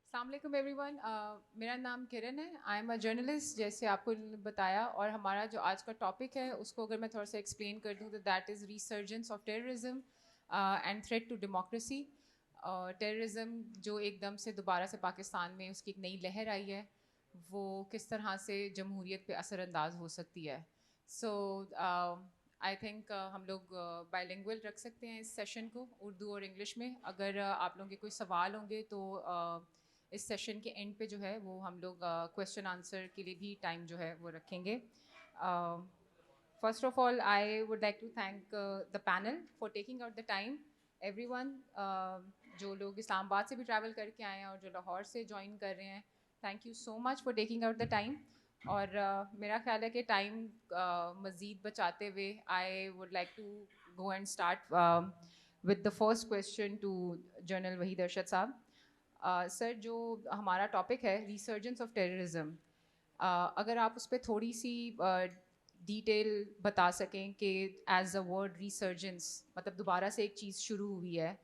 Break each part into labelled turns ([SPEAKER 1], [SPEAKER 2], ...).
[SPEAKER 1] السلام علیکم every one. میرا نام کرن ہے. آئی ایم اے جرنلسٹ جیسے آپ کو بتایا, اور ہمارا جو آج کا ٹاپک ہے اس کو اگر میں تھوڑا سا ایکسپلین کر دوں تو that is resurgence of terrorism and threat to democracy. Terrorism جو ایک دم سے دوبارہ سے پاکستان میں اس کی ایک نئی لہر آئی ہے, وہ کس طرح سے جمہوریت پہ اثر انداز ہو سکتی ہے. سو آئی تھنک ہم لوگ بائی لینگویج رکھ سکتے ہیں اس سیشن کو, اردو اور انگلش میں. اگر آپ لوگوں کے کوئی سوال ہوں گے تو اس سیشن کے اینڈ پہ جو ہے وہ ہم لوگ کویشچن آنسر کے لیے بھی ٹائم جو ہے وہ رکھیں گے. First of all I would like to thank the panel for taking out the time. Everyone جو لوگ اسلام آباد سے بھی ٹریول کر کے آئے ہیں اور جو لاہور سے جوائن کر رہے ہیں, thank you so much for taking out the time. اور میرا خیال ہے کہ ٹائم مزید بچاتے ہوئے I would like to go and start with the first question to general Waheed Arshad صاحب. سر, جو ہمارا ٹاپک ہے ریسرجنس آف ٹیررزم, اگر آپ اس پہ تھوڑی سی ڈیٹیل بتا سکیں کہ ایز اے ورڈ ریسرجنس مطلب دوبارہ سے ایک چیز شروع ہوئی ہے,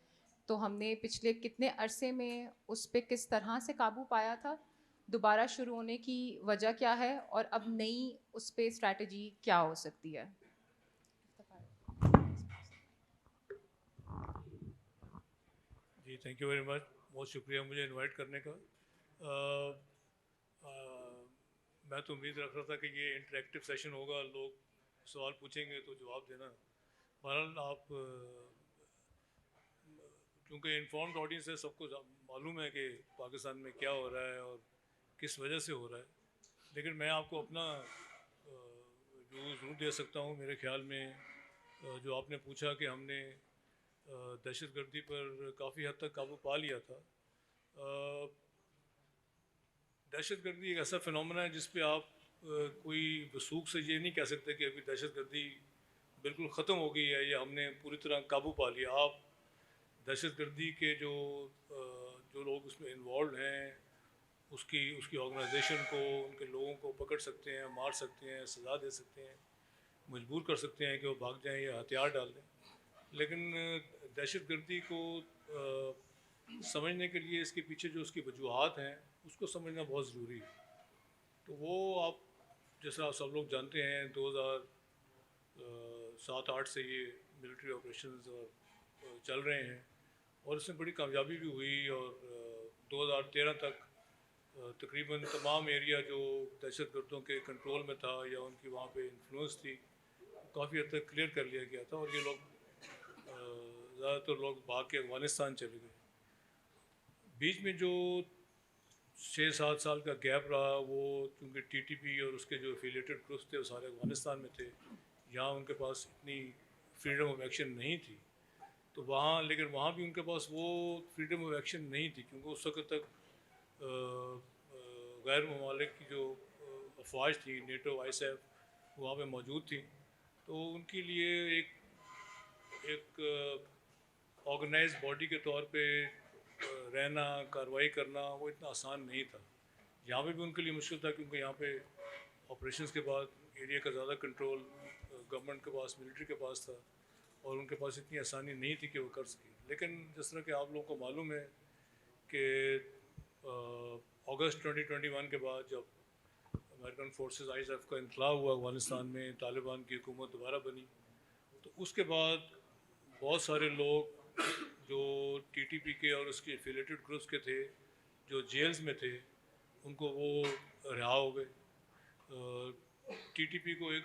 [SPEAKER 1] تو ہم نے پچھلے کتنے عرصے میں اس پہ کس طرح سے قابو پایا تھا, دوبارہ شروع ہونے کی وجہ کیا ہے, اور اب نئی اس پہ اسٹریٹجی کیا ہو سکتی ہے.
[SPEAKER 2] جی تھینک یو ویری مچ. بہت شکریہ مجھے انوائٹ کرنے کا. میں تو امید رکھ رہا تھا کہ یہ انٹریکٹیو سیشن ہوگا, لوگ سوال پوچھیں گے تو جواب دینا. بہرحال آپ کیونکہ انفارمڈ آڈینس ہے, سب کو معلوم ہے کہ پاکستان میں کیا ہو رہا ہے اور کس وجہ سے ہو رہا ہے, لیکن میں آپ کو اپنا جو ضرور دے سکتا ہوں. میرے خیال میں جو آپ نے پوچھا کہ ہم نے دہشت گردی پر کافی حد تک قابو پا لیا تھا. دہشت گردی ایک ایسا فنومنا ہے جس پہ آپ کوئی وثوق سے یہ نہیں کہہ سکتے کہ ابھی دہشت گردی بالکل ختم ہو گئی ہے یا ہم نے پوری طرح قابو پا لیا. آپ دہشت گردی کے جو لوگ اس میں انوالوڈ ہیں, اس کی آرگنائزیشن کو, ان کے لوگوں کو پکڑ سکتے ہیں, مار سکتے ہیں, سزا دے سکتے ہیں, مجبور کر سکتے ہیں کہ وہ بھاگ جائیں یا ہتھیار ڈال دیں. لیکن دہشت گردی کو سمجھنے کے لیے اس کے پیچھے جو اس کی وجوہات ہیں اس کو سمجھنا بہت ضروری ہے. تو وہ آپ جیسا آپ سب لوگ جانتے ہیں 2007-8 سے یہ ملٹری آپریشنز اور چل رہے ہیں, اور اس میں بڑی کامیابی بھی ہوئی, اور 2013 تک تقریباً تمام ایریا جو دہشت گردوں کے کنٹرول میں تھا یا ان کی وہاں پہ انفلوئنس تھی کافی حد تک کلیئر کر لیا گیا تھا, اور یہ لوگ زیادہ تر لوگ بھاگ کے افغانستان چلے گئے. بیچ میں جو 6-7 سال کا گیپ رہا وہ چونکہ ٹی ٹی پی اور اس کے جو افیلیٹڈ گروپس تھے وہ سارے افغانستان میں تھے, یہاں ان کے پاس اتنی فریڈم آف ایکشن نہیں تھی. تو لیکن وہاں بھی ان کے پاس وہ فریڈم آف ایکشن نہیں تھی, کیونکہ اس وقت تک غیر ممالک کی جو افواج تھی, نیٹو, آئی ایس ایف, وہاں پہ موجود تھی. تو ان کے لیے ایک آرگنائز باڈی کے طور پہ رہنا, کارروائی کرنا وہ اتنا آسان نہیں تھا. یہاں پہ بھی ان کے لیے مشکل تھا, کیونکہ یہاں پہ آپریشنز کے بعد ایریا کا زیادہ کنٹرول گورنمنٹ کے پاس, ملٹری کے پاس تھا, اور ان کے پاس اتنی آسانی نہیں تھی کہ وہ کر سکیں. لیکن جس طرح کہ آپ لوگوں کو معلوم ہے کہ اگست 2021 کے بعد جب American forces I S F کا انخلا ہوا افغانستان میں, طالبان کی حکومت دوبارہ بنی, تو اس کے بعد بہت سارے لوگ جو ٹی ٹی پی کے اور اس کے افیلیٹڈ گروپس کے تھے جو جیلز میں تھے, ان کو وہ رہا ہو گئے. ٹی ٹی پی کو ایک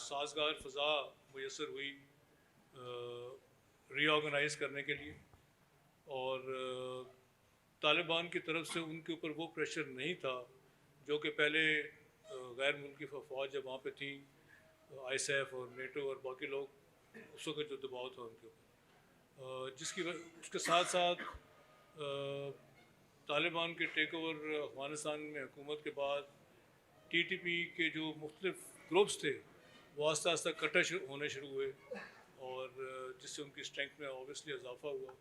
[SPEAKER 2] سازگار فضا میسر ہوئی ری آرگنائز کرنے کے لیے, اور طالبان کی طرف سے ان کے اوپر وہ پریشر نہیں تھا جو کہ پہلے غیر ملکی افواج جب وہاں پہ تھیں, آئی ایس ایف اور نیٹو اور باقی لوگ, اس وقت جو دباؤ تھا ان کے اوپر, اس کے ساتھ ساتھ طالبان کے ٹیک اوور افغانستان میں حکومت کے بعد ٹی ٹی پی کے جو مختلف گروپس تھے وہ آہستہ آہستہ کٹر ہونے شروع ہوئے, اور جس سے ان کی اسٹرینتھ میں اوبیسلی اضافہ ہوا.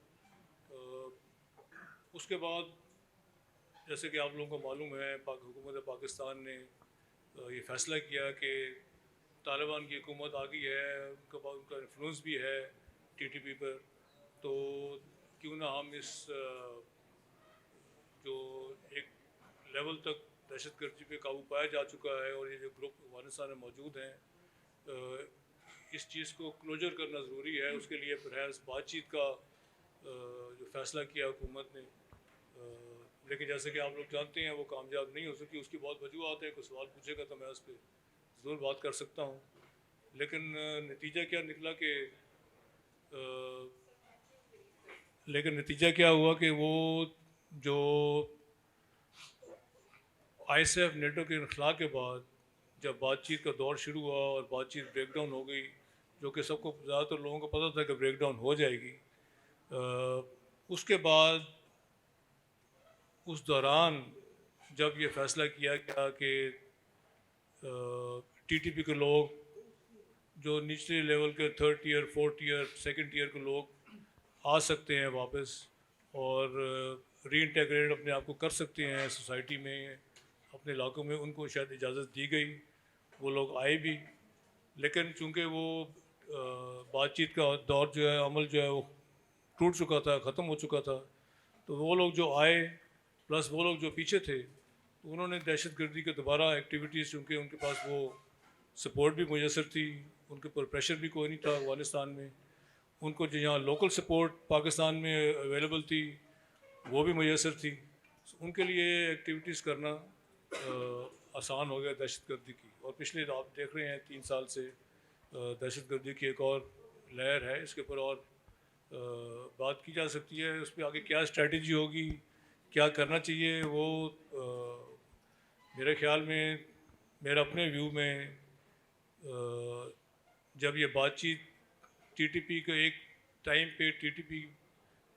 [SPEAKER 2] اس کے بعد جیسے کہ آپ لوگوں کو معلوم ہے حکومت پاکستان نے یہ فیصلہ کیا کہ طالبان کی حکومت آ گئی ہے, ان کا انفلوئنس بھی ہے ٹی ٹی پی پر, تو کیوں نہ ہم اس جو لیول تک دہشت گردی پہ قابو پایا جا چکا ہے اور یہ جو گروپ افغانستان میں موجود ہیں اس چیز کو کلوجر کرنا ضروری ہے. اس کے لیے پرہیز بات چیت کا جو فیصلہ کیا حکومت نے, لیکن جیسے کہ آپ لوگ جانتے ہیں وہ کامیاب نہیں ہو سکی. اس کی بہت وجوہات ہیں, کوئی سوال پوچھے گا تو میں اس پہ ضرور بات کر سکتا ہوں. لیکن نتیجہ کیا ہوا کہ وہ جو آئی ایس ایف نیٹو کے انخلاء کے بعد جب بات چیت کا دور شروع ہوا اور بات چیت بریک ڈاؤن ہو گئی, جو کہ سب کو زیادہ تر لوگوں کو پتہ تھا کہ بریک ڈاؤن ہو جائے گی, اس کے بعد اس دوران جب یہ فیصلہ کیا گیا کہ ٹی ٹی پی کے لوگ جو نچلے لیول کے 3rd tier 4th tier 2nd tier کے لوگ آ سکتے ہیں واپس اور ری انٹیگریٹ اپنے آپ کو کر سکتے ہیں سوسائٹی میں اپنے علاقوں میں, ان کو شاید اجازت دی گئی. وہ لوگ آئے بھی, لیکن چونکہ وہ بات چیت کا دور جو ہے, عمل جو ہے وہ ٹوٹ چکا تھا, ختم ہو چکا تھا, تو وہ لوگ جو آئے پلس وہ لوگ جو پیچھے تھے تو انہوں نے دہشت گردی کے دوبارہ ایکٹیویٹیز, چونکہ ان کے پاس وہ سپورٹ بھی میسر تھی, ان کے اوپر پریشر بھی کوئی نہیں تھا افغانستان میں, ان کو جو یہاں لوکل سپورٹ پاکستان میں اویلیبل تھی وہ بھی میسر تھی, ان کے لیے ایکٹیویٹیز کرنا آسان ہو گیا دہشت گردی کی. اور پچھلے آپ دیکھ رہے ہیں 3 سال سے دہشت گردی کی ایک اور لہر ہے, اس کے اوپر اور بات کی جا سکتی ہے. اس پہ آگے کیا اسٹریٹجی ہوگی, کیا کرنا چاہیے, وہ میرے خیال میں, میرا اپنے ویو میں, جب یہ بات چیت ٹی ٹی پی کے ایک ٹائم پہ ٹی ٹی پی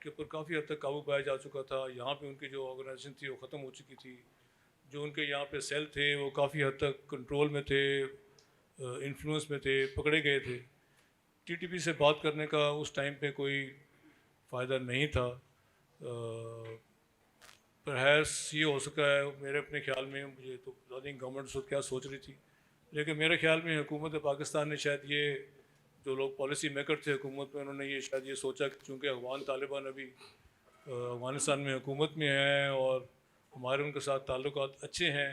[SPEAKER 2] کے اوپر کافی حد تک قابو پایا جا چکا تھا, یہاں پہ ان کی جو آرگنائزیشن تھی وہ ختم ہو چکی تھی, جو ان کے یہاں پہ سیل تھے وہ کافی حد تک کنٹرول میں تھے, انفلوئنس میں تھے, پکڑے گئے تھے. ٹی ٹی پی سے بات کرنے کا اس ٹائم پہ کوئی فائدہ نہیں تھا. پرہیز یہ ہو سکا ہے میرے اپنے خیال میں, مجھے تو پتہ نہیں گورنمنٹ سے کیا سوچ رہی تھی, لیکن میرے خیال میں حکومت پاکستان نے شاید یہ جو لوگ پالیسی میکر تھے حکومت میں, انہوں نے یہ شاید یہ سوچا کہ چونکہ افغان طالبان ابھی افغانستان میں حکومت میں ہیں اور ہمارے ان کے ساتھ تعلقات اچھے ہیں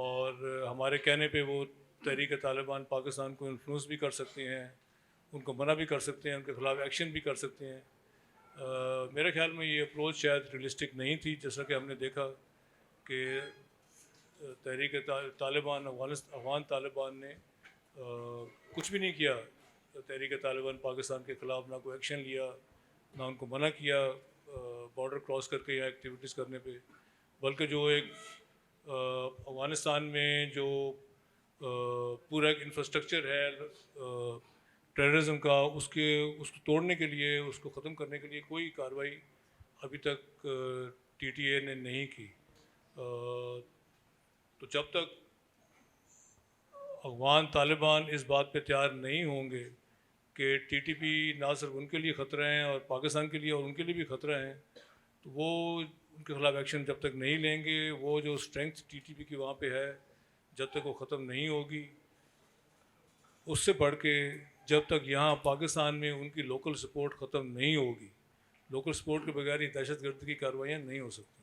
[SPEAKER 2] اور ہمارے کہنے پہ وہ تحریک طالبان پاکستان کو انفلوئنس بھی کر سکتے ہیں, ان کو منع بھی کر سکتے ہیں, ان کے خلاف ایکشن بھی کر سکتے ہیں. میرے خیال میں یہ اپروچ شاید ریئلسٹک نہیں تھی, جیسا کہ ہم نے دیکھا کہ تحریک طالبان افغان طالبان نے کچھ بھی نہیں کیا. تحریک طالبان پاکستان کے خلاف نہ کوئی ایکشن لیا, نہ ان کو منع کیا بارڈر کراس کر کے یا ایکٹیویٹیز کرنے پہ, بلکہ جو ایک افغانستان میں جو پورا ایک انفراسٹرکچر ہے ٹیررزم کا, اس کو توڑنے کے لیے, اس کو ختم کرنے کے لیے کوئی کارروائی ابھی تک ٹی ٹی اے نے نہیں کی. تو جب تک افغان طالبان اس بات پہ تیار نہیں ہوں گے کہ ٹی ٹی پی نہ صرف ان کے لیے خطرہ ہیں اور پاکستان کے لیے اور ان کے لیے بھی خطرہ ہیں, تو وہ ان کے خلاف ایکشن جب تک نہیں لیں گے, وہ جو اسٹرینگتھ ٹی ٹی پی کی وہاں پہ ہے جب تک وہ ختم نہیں ہوگی, اس سے بڑھ کے جب تک یہاں پاکستان میں ان کی لوکل سپورٹ ختم نہیں ہوگی, لوکل سپورٹ کے بغیر یہ دہشت گردی کی کارروائیاں نہیں ہو سکتی.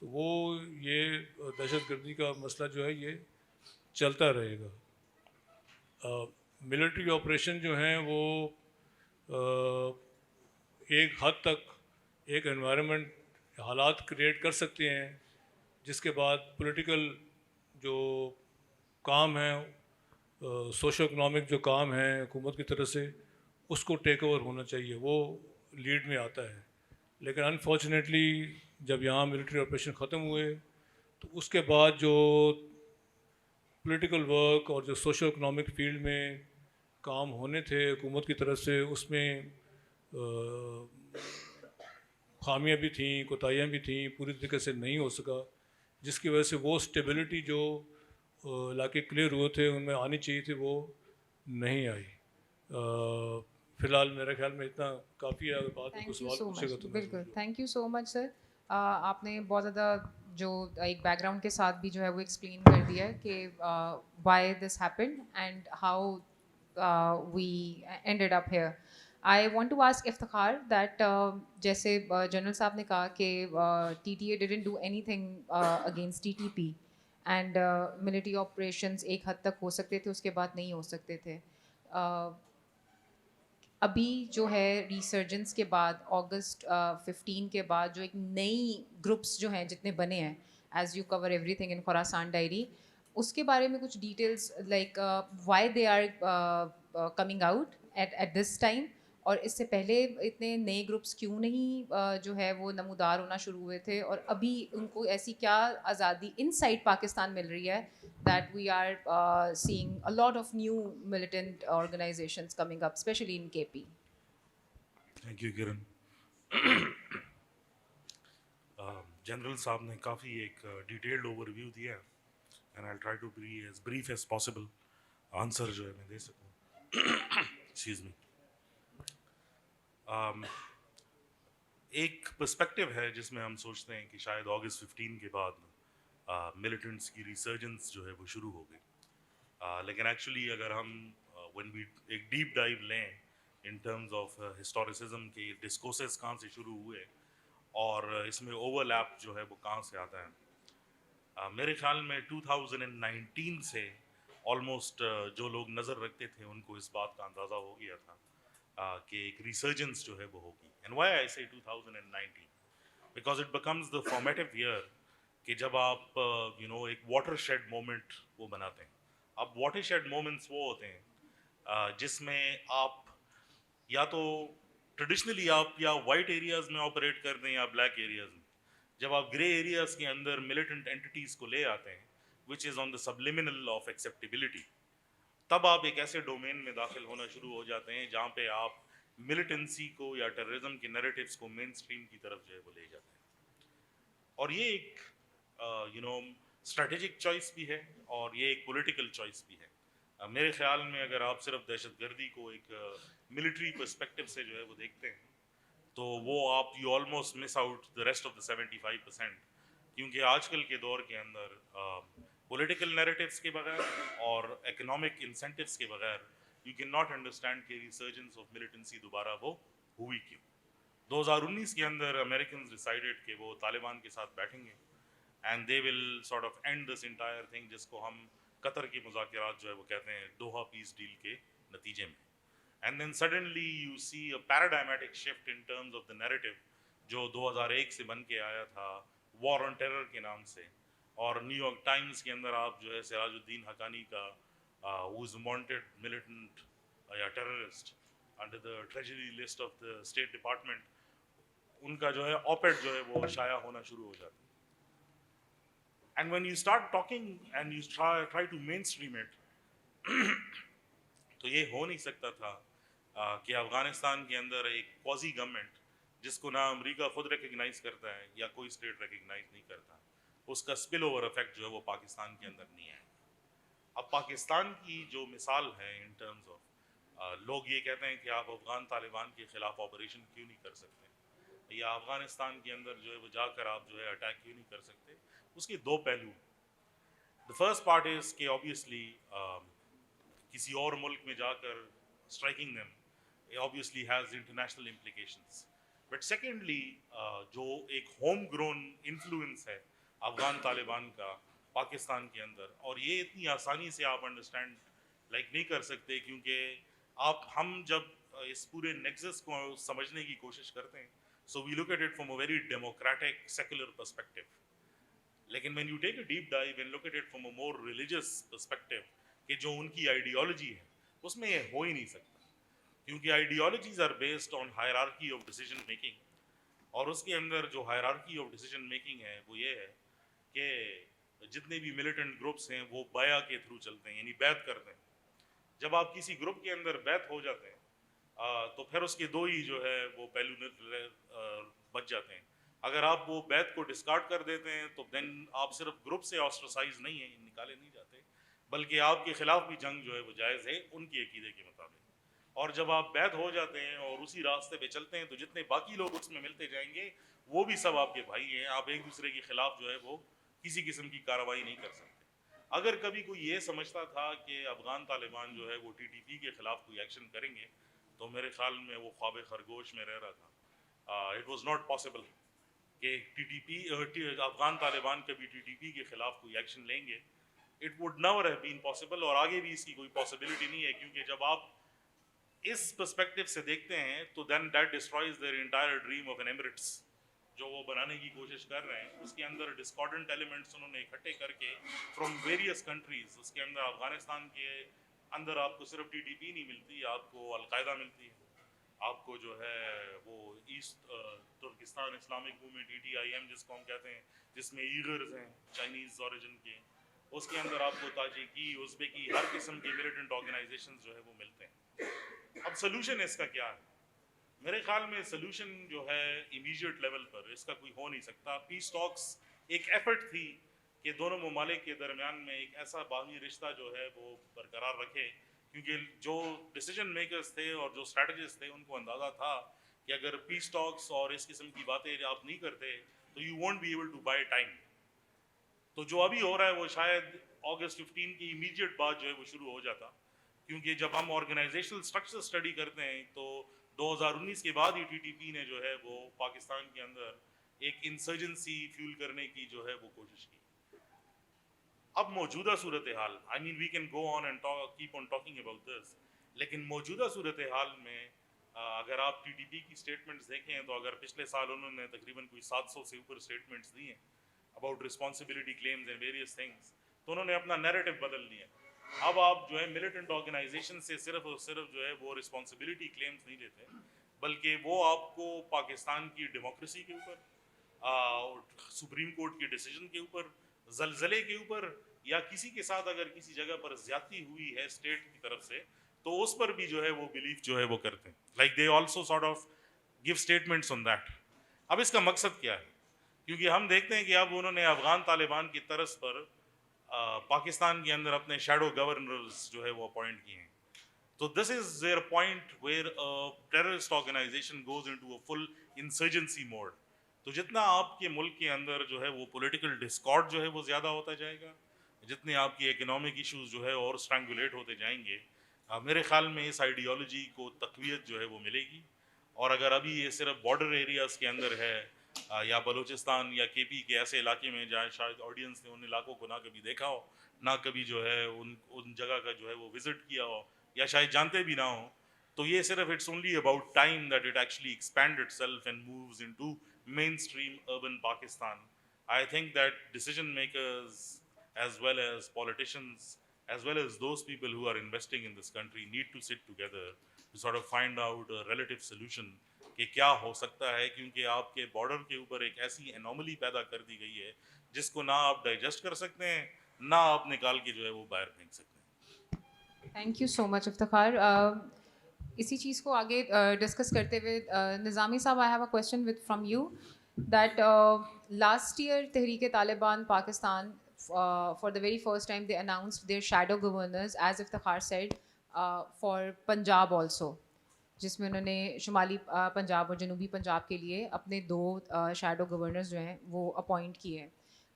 [SPEAKER 2] تو وہ یہ دہشت گردی کا مسئلہ جو ہے یہ چلتا رہے گا. ملٹری آپریشن جو ہیں وہ ایک حد تک ایک انوائرمنٹ حالات کریٹ کر سکتے ہیں جس کے بعد پولیٹیکل جو کام ہیں, سوشو اکنامک جو کام ہیں حکومت کی طرف سے, اس کو ٹیک اوور ہونا چاہیے, وہ لیڈ میں آتا ہے. لیکن انفارچونیٹلی جب یہاں ملٹری آپریشن ختم ہوئے تو اس کے بعد جو پولیٹیکل ورک اور جو سوشو اکنامک فیلڈ میں کام ہونے تھے حکومت کی طرف سے, اس میں خامیاں بھی تھیں, کوتاہیاں بھی تھیں, پوری طریقے سے نہیں ہو سکا, جس کی وجہ سے وہ اسٹیبلٹی جو علاقے کلیئر ہوئے تھے ان میں آنی چاہیے تھی وہ نہیں آئی. فی الحال میرے خیال میں اتنا کافی ہے, اگر بات میں کوئی سوال پوچھے گا تو.
[SPEAKER 1] بالکل, تھینک یو سو مچ سر. آپ نے بہت زیادہ جو ایک بیک گراؤنڈ کے ساتھ بھی جو ہے وہ ایکسپلین کر دیا کہ why this happened and how we ended up here. I want to ask Iftikhar that جیسے جنرل صاحب نے کہا کہ TTA didn't do anything against TTP and military operations ایک حد تک ہو سکتے تھے, اس کے بعد نہیں ہو سکتے تھے. ابھی جو ہے ریسرجنس کے بعد اگست 15 کے بعد جو ایک نئی گروپس جو ہیں جتنے بنے ہیں, as you cover every thing in Khorasan diary, اس کے بارے میں کچھ details like why they are coming out at this time, اور اس سے پہلے اتنے نئے گروپس کیوں نہیں جو ہے وہ نمودار ہونا شروع ہوئے تھے, اور ابھی ان کو ایسی کیا آزادی ان سائڈ پاکستان مل رہی ہے that we are seeing a lot of new militant organizations coming up, especially in KP.
[SPEAKER 3] Thank you, Kiran. General صاحب نے کافی ایک ڈیٹیلڈ اوور ویو دیا ہے, and I try to be as brief as possible answer جو ہے میں دے سکوں. Excuse me. ایک پرسپیکٹو ہے جس میں ہم سوچتے ہیں کہ شاید اگست 15 کے بعد ملیٹنٹس کی ریسرجنس جو ہے وہ شروع ہو گئی, لیکن ایکچولی اگر ہم when we ایک ڈیپ ڈائیو لیں ان ٹرمز آف ہسٹوریسزم کے ڈسکورسز کہاں سے شروع ہوئے اور اس میں اوور لیپ جو ہے وہ کہاں سے آتا ہے, میرے خیال میں 2019 سے آلموسٹ جو لوگ نظر رکھتے تھے ان کو اس بات کا اندازہ ہو گیا تھا کہ ایک ریسرجنس جو ہے وہ ہوگی. اینڈ وائی آئی سے 2019 because it becomes the formative year کہ جب آپ ایک واٹر شیڈ مومنٹ وہ بناتے ہیں. اب واٹر شیڈ مومنٹس وہ ہوتے ہیں جس میں آپ یا تو ٹریڈیشنلی آپ یا وائٹ ایریاز میں آپریٹ کر دیں یا بلیک ایریاز میں. جب آپ گرے ایریاز کے اندر ملیٹنٹ اینٹیز کو لے آتے ہیں وچ از آن دا سبلیمنل آف ایکسیپٹیبلٹی, تب آپ ایک ایسے ڈومین میں داخل ہونا شروع ہو جاتے ہیں جہاں پہ آپ ملیٹنسی کو یا ٹیررزم کے نیریٹیوز کو مین اسٹریم کی طرف جو ہے وہ لے جاتے ہیں. اور یہ ایک اسٹریٹجک چوائس بھی ہے اور یہ ایک پولیٹیکل چوائس بھی ہے. میرے خیال میں اگر آپ صرف دہشت گردی کو ایک ملٹری پرسپیکٹو سے جو ہے وہ دیکھتے ہیں تو وہ آپ you almost miss out the rest of the 75%, کیونکہ آج کل کے دور کے اندر پولیٹیکل نیریٹیوس کے بغیر اور اکنامک انسینٹیوس کے بغیر یو کین ناٹ انڈرسٹینڈ کہ ریسرجنس آف ملیٹنسی دوبارہ وہ ہوئی کیوں. 2019 کے اندر امریکنز ڈیسائیڈڈ کہ وہ طالبان کے ساتھ بیٹھیں گے and they will sort of and this entire thing, جس کو ہم قطر کی مذاکرات جو ہے وہ کہتے ہیں دوحہ پیس ڈیل کے نتیجے میں. And then suddenly you see a paradigmatic shift in terms of the narrative جو 2001 سے بن کے آیا تھا وار آن ٹیرر کے نام سے, اور نیو یارک ٹائمز کے اندر آپ جو ہے سراج الدین حقانی کا who is wanted militant یا terrorist under the treasury list of the state department, ان کا جو ہے آپیڈ جو ہے وہ شائع ہونا شروع ہو جاتا ہے. And when you start talking and you try to mainstream it, تو یہ ہو نہیں سکتا تھا کہ افغانستان کے اندر ایک کوازی گورنمنٹ جس کو نہ امریکہ خود ریکگنائز کرتا ہے یا کوئی اسٹیٹ ریکگنائز نہیں کرتا, اس کا اسپل اوور افیکٹ جو ہے وہ پاکستان کے اندر نہیں ہے. اب پاکستان کی جو مثال ہے ان ٹرمز آف لوگ یہ کہتے ہیں کہ آپ افغان طالبان کے خلاف آپریشن کیوں نہیں کر سکتے یا افغانستان کے اندر جو ہے وہ جا کر آپ جو ہے اٹیک کیوں نہیں کر سکتے. اس کے دو پہلو. دا فرسٹ پارٹ از کہ آبویسلی کسی اور ملک میں جا کر striking them obviously has international implications, but secondly جو ایک ہوم گرون انفلوئنس ہے افغان طالبان کا پاکستان کے اندر, اور یہ اتنی آسانی سے آپ انڈرسٹینڈ نہیں کر سکتے کیونکہ ہم جب اس پورے نیکسس کو سمجھنے کی کوشش کرتے ہیں so we look at it from a very democratic secular perspective, لیکن when you take a deep dive and look at it from a more religious perspective کہ جو ان کی آئیڈیالوجی ہے اس میں یہ ہو ہی نہیں سکتا, کیونکہ ideologies are based on hierarchy of decision making, اور اس کے اندر جو ہائرارکی آف ڈیسیجن میکنگ ہے وہ یہ ہے کہ جتنے بھی ملیٹنٹ گروپس ہیں وہ بایا کے تھرو چلتے ہیں, یعنی بیعت کرتے ہیں. جب آپ کسی گروپ کے اندر بیعت ہو جاتے ہیں تو پھر اس کے دو ہی جو ہے وہ پہلو بچ جاتے ہیں. اگر آپ وہ بیعت کو ڈسکارڈ کر دیتے ہیں تو دین آپ صرف گروپ سے آسٹرسائز نہیں ہیں, نکالے نہیں جاتے, بلکہ آپ کے خلاف بھی جنگ جو ہے وہ جائز ہے ان کے عقیدے کے مطابق. اور جب آپ بیعت ہو جاتے ہیں اور اسی راستے پہ چلتے ہیں تو جتنے باقی لوگ اس میں ملتے جائیں گے وہ بھی سب آپ کے بھائی ہیں, آپ ایک دوسرے کے خلاف جو ہے وہ کسی قسم کی کارروائی نہیں کر سکتے. اگر کبھی کوئی یہ سمجھتا تھا کہ افغان طالبان جو ہے وہ TTP کے خلاف کوئی ایکشن کریں گے تو میرے خیال میں وہ خواب خرگوش میں رہ رہا تھا. اٹ واز ناٹ پاسبل کہ افغان طالبان کبھی TTP کے خلاف کوئی ایکشن لیں گے. It would never have been possible, اور آگے بھی اس کی کوئی پاسبلٹی نہیں ہے, کیونکہ جب آپ اس پرسپیکٹو سے دیکھتے ہیں تو then that destroys their entire dream of an emirates جو وہ بنانے کی کوشش کر رہے ہیں. اس کے اندر ڈسکارڈنٹ ایلیمنٹس انہوں نے اکٹھے کر کے فرام ویریس کنٹریز, اس کے اندر افغانستان کے اندر آپ کو صرف TTP نہیں ملتی, آپ کو القاعدہ ملتی ہے, آپ کو جو ہے وہ East Turkestan Islamic movement ETIM جس کو ہم کہتے ہیں, جس میں ایگرز ہیں چائنیز اوریجن کے, اس کے اندر آپ کو تاجکی, ازبیکی, ہر قسم کے ملیٹنٹ آرگنائزیشنز جو ہے وہ ملتے ہیں. اب سلوشن اس کا کیا ہے؟ میرے خیال میں سلوشن جو ہے امیجیٹ لیول پر اس کا کوئی ہو نہیں سکتا. پیس ٹاکس ایک ایفرٹ تھی کہ دونوں ممالک کے درمیان میں ایک ایسا باہمی رشتہ جو ہے وہ برقرار رکھے, کیونکہ جو ڈیسیجن میکرز تھے اور جو اسٹریٹجسٹ تھے ان کو اندازہ تھا کہ اگر پیس ٹاکس اور اس قسم کی باتیں آپ نہیں کرتے تو you won't be able to buy time. تو جو ابھی ہو رہا ہے وہ شاید اگست 15 کی امیجیٹ بعد جو ہے وہ شروع ہو جاتا, کیونکہ جب ہم آرگنائزیشنل اسٹرکچر اسٹڈی کرتے ہیں تو 2019 کے بعد ہی TTP نے جو ہے وہ پاکستان کے اندر ایک انسرجنسی فیول کرنے کی جو ہے وہ کوشش کی. اب موجودہ صورتحال, I mean we can go on and keep on talking about this, لیکن موجودہ صورتحال میں اگر آپ TTP کی اسٹیٹمنٹس دیکھیں تو اگر پچھلے سال انہوں نے تقریباً کوئی 700 سے اوپر اسٹیٹمنٹس دی ہیں about responsibility claims and various things, تو انہوں نے اپنا نیریٹو بدل لیا. اب آپ جو ہے ملیٹنٹ آرگنائزیشن سے صرف اور صرف جو ہے وہ رسپانسبلٹی کلیمز نہیں لیتے, بلکہ وہ آپ کو پاکستان کی ڈیموکریسی کے اوپر, سپریم کورٹ کے ڈیسیجن کے اوپر, زلزلے کے اوپر, یا کسی کے ساتھ اگر کسی جگہ پر زیادتی ہوئی ہے اسٹیٹ کی طرف سے تو اس پر بھی جو ہے وہ بلیف جو ہے وہ کرتے ہیں. Like they also sort of give statements on that. اب اس کا مقصد کیا ہے؟ کیونکہ ہم دیکھتے ہیں کہ اب انہوں نے افغان طالبان کی طرز پر پاکستان کے اندر اپنے شیڈو گورنرز جو ہے وہ اپوائنٹ کیے ہیں. تو this is there point where terrorist organization goes into a full insurgency mode. تو جتنا آپ کے ملک کے اندر جو ہے وہ پولیٹیکل ڈسکارڈ جو ہے وہ زیادہ ہوتا جائے گا, جتنے آپ کی اکنامک ایشوز جو ہے اور اسٹرینگولیٹ ہوتے جائیں گے, میرے خیال میں اس آئیڈیالوجی کو تقویت جو ہے وہ ملے گی. اور اگر ابھی یہ صرف بارڈر ایریاز کے اندر ہے یا بلوچستان یا KP کے ایسے علاقے میں جہاں شاید آڈینس نے ان علاقوں کو نہ کبھی دیکھا ہو, نہ کبھی جو ہے ان جگہ کا جو ہے وہ وزٹ کیا ہو, یا شاید جانتے بھی نہ ہوں, تو یہ صرف it's only about time that it actually expand itself and moves into mainstream urban Pakistan. I think that decision makers as well as politicians, as well as those people who are investing in this country need to sit together to sort of find out a relative solution کہ کیا ہو سکتا ہے, کیونکہ آپ کے border کے اوپر ایک ایسی انوملی پیدا کر دی گئی ہے جس کو نہ آپ ڈائجسٹ کر سکتے ہیں, نہ آپ نکال کے جو ہے وہ باہر پھینک سکتے ہیں.
[SPEAKER 1] Thank you so much Iftikhar. اسی چیز کو آگے ڈسکس کرتے ہوئے نظامی صاحب, I have a question with from you that last year Tehreek Taliban Pakistan for the very first time they announced their shadow governors, as Iftikhar said, for Punjab also, جس میں انہوں نے شمالی پنجاب اور جنوبی پنجاب کے لیے اپنے 2 شیڈو گورنرز جو ہیں وہ اپوائنٹ کیے ہیں.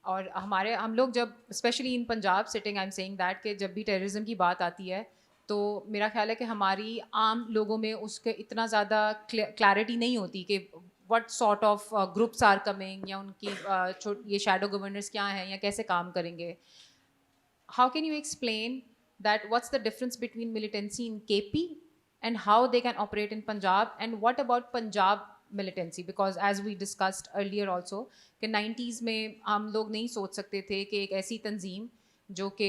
[SPEAKER 1] اور ہم لوگ جب specially in Punjab sitting I am seeing that کہ جب بھی ٹیررزم کی بات آتی ہے تو میرا خیال ہے کہ ہماری عام لوگوں میں اس کے اتنا زیادہ کلیئرٹی نہیں ہوتی کہ what sort of groups are coming, یا ان کی یہ شیڈو گورنرز کیا ہیں یا کیسے کام کریں گے. How can you explain that what's the difference between militancy in KP and how they can operate in Punjab, and what about Punjab militancy, because as we discussed earlier also کہ 90s میں ہم لوگ نہیں سوچ سکتے تھے کہ ایک ایسی تنظیم جو کہ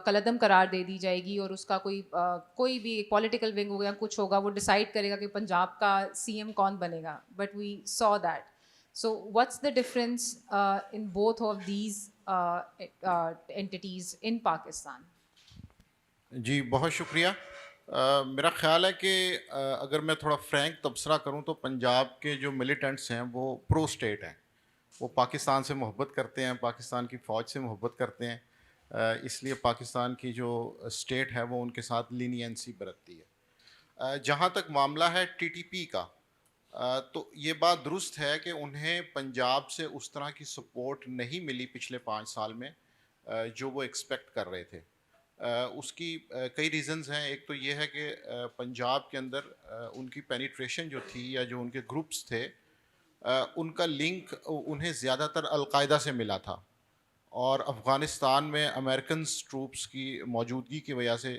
[SPEAKER 1] کلعدم قرار دے دی جائے گی اور اس کا کوئی بھی پولیٹیکل ونگ ہوگا کچھ ہوگا وہ ڈیسائڈ کرے گا کہ پنجاب کا CM کون بنے گا, but we saw that. So what's the difference in both of these entities in Pakistan?
[SPEAKER 4] جی بہت شکریہ. میرا خیال ہے کہ اگر میں تھوڑا فرینک تبصرہ کروں تو پنجاب کے جو ملیٹنٹس ہیں وہ پرو اسٹیٹ ہیں, وہ پاکستان سے محبت کرتے ہیں, پاکستان کی فوج سے محبت کرتے ہیں, اس لیے پاکستان کی جو اسٹیٹ ہے وہ ان کے ساتھ لینینسی برتتی ہے. جہاں تک معاملہ ہے TTP کا, تو یہ بات درست ہے کہ انہیں پنجاب سے اس طرح کی سپورٹ نہیں ملی پچھلے 5 سال میں جو وہ ایکسپیکٹ کر رہے تھے. اس کی کئی ریزنز ہیں. ایک تو یہ ہے کہ پنجاب کے اندر ان کی پینیٹریشن جو تھی یا جو ان کے گروپس تھے ان کا لنک انہیں زیادہ تر القاعدہ سے ملا تھا, اور افغانستان میں امریکنز ٹروپس کی موجودگی کی وجہ سے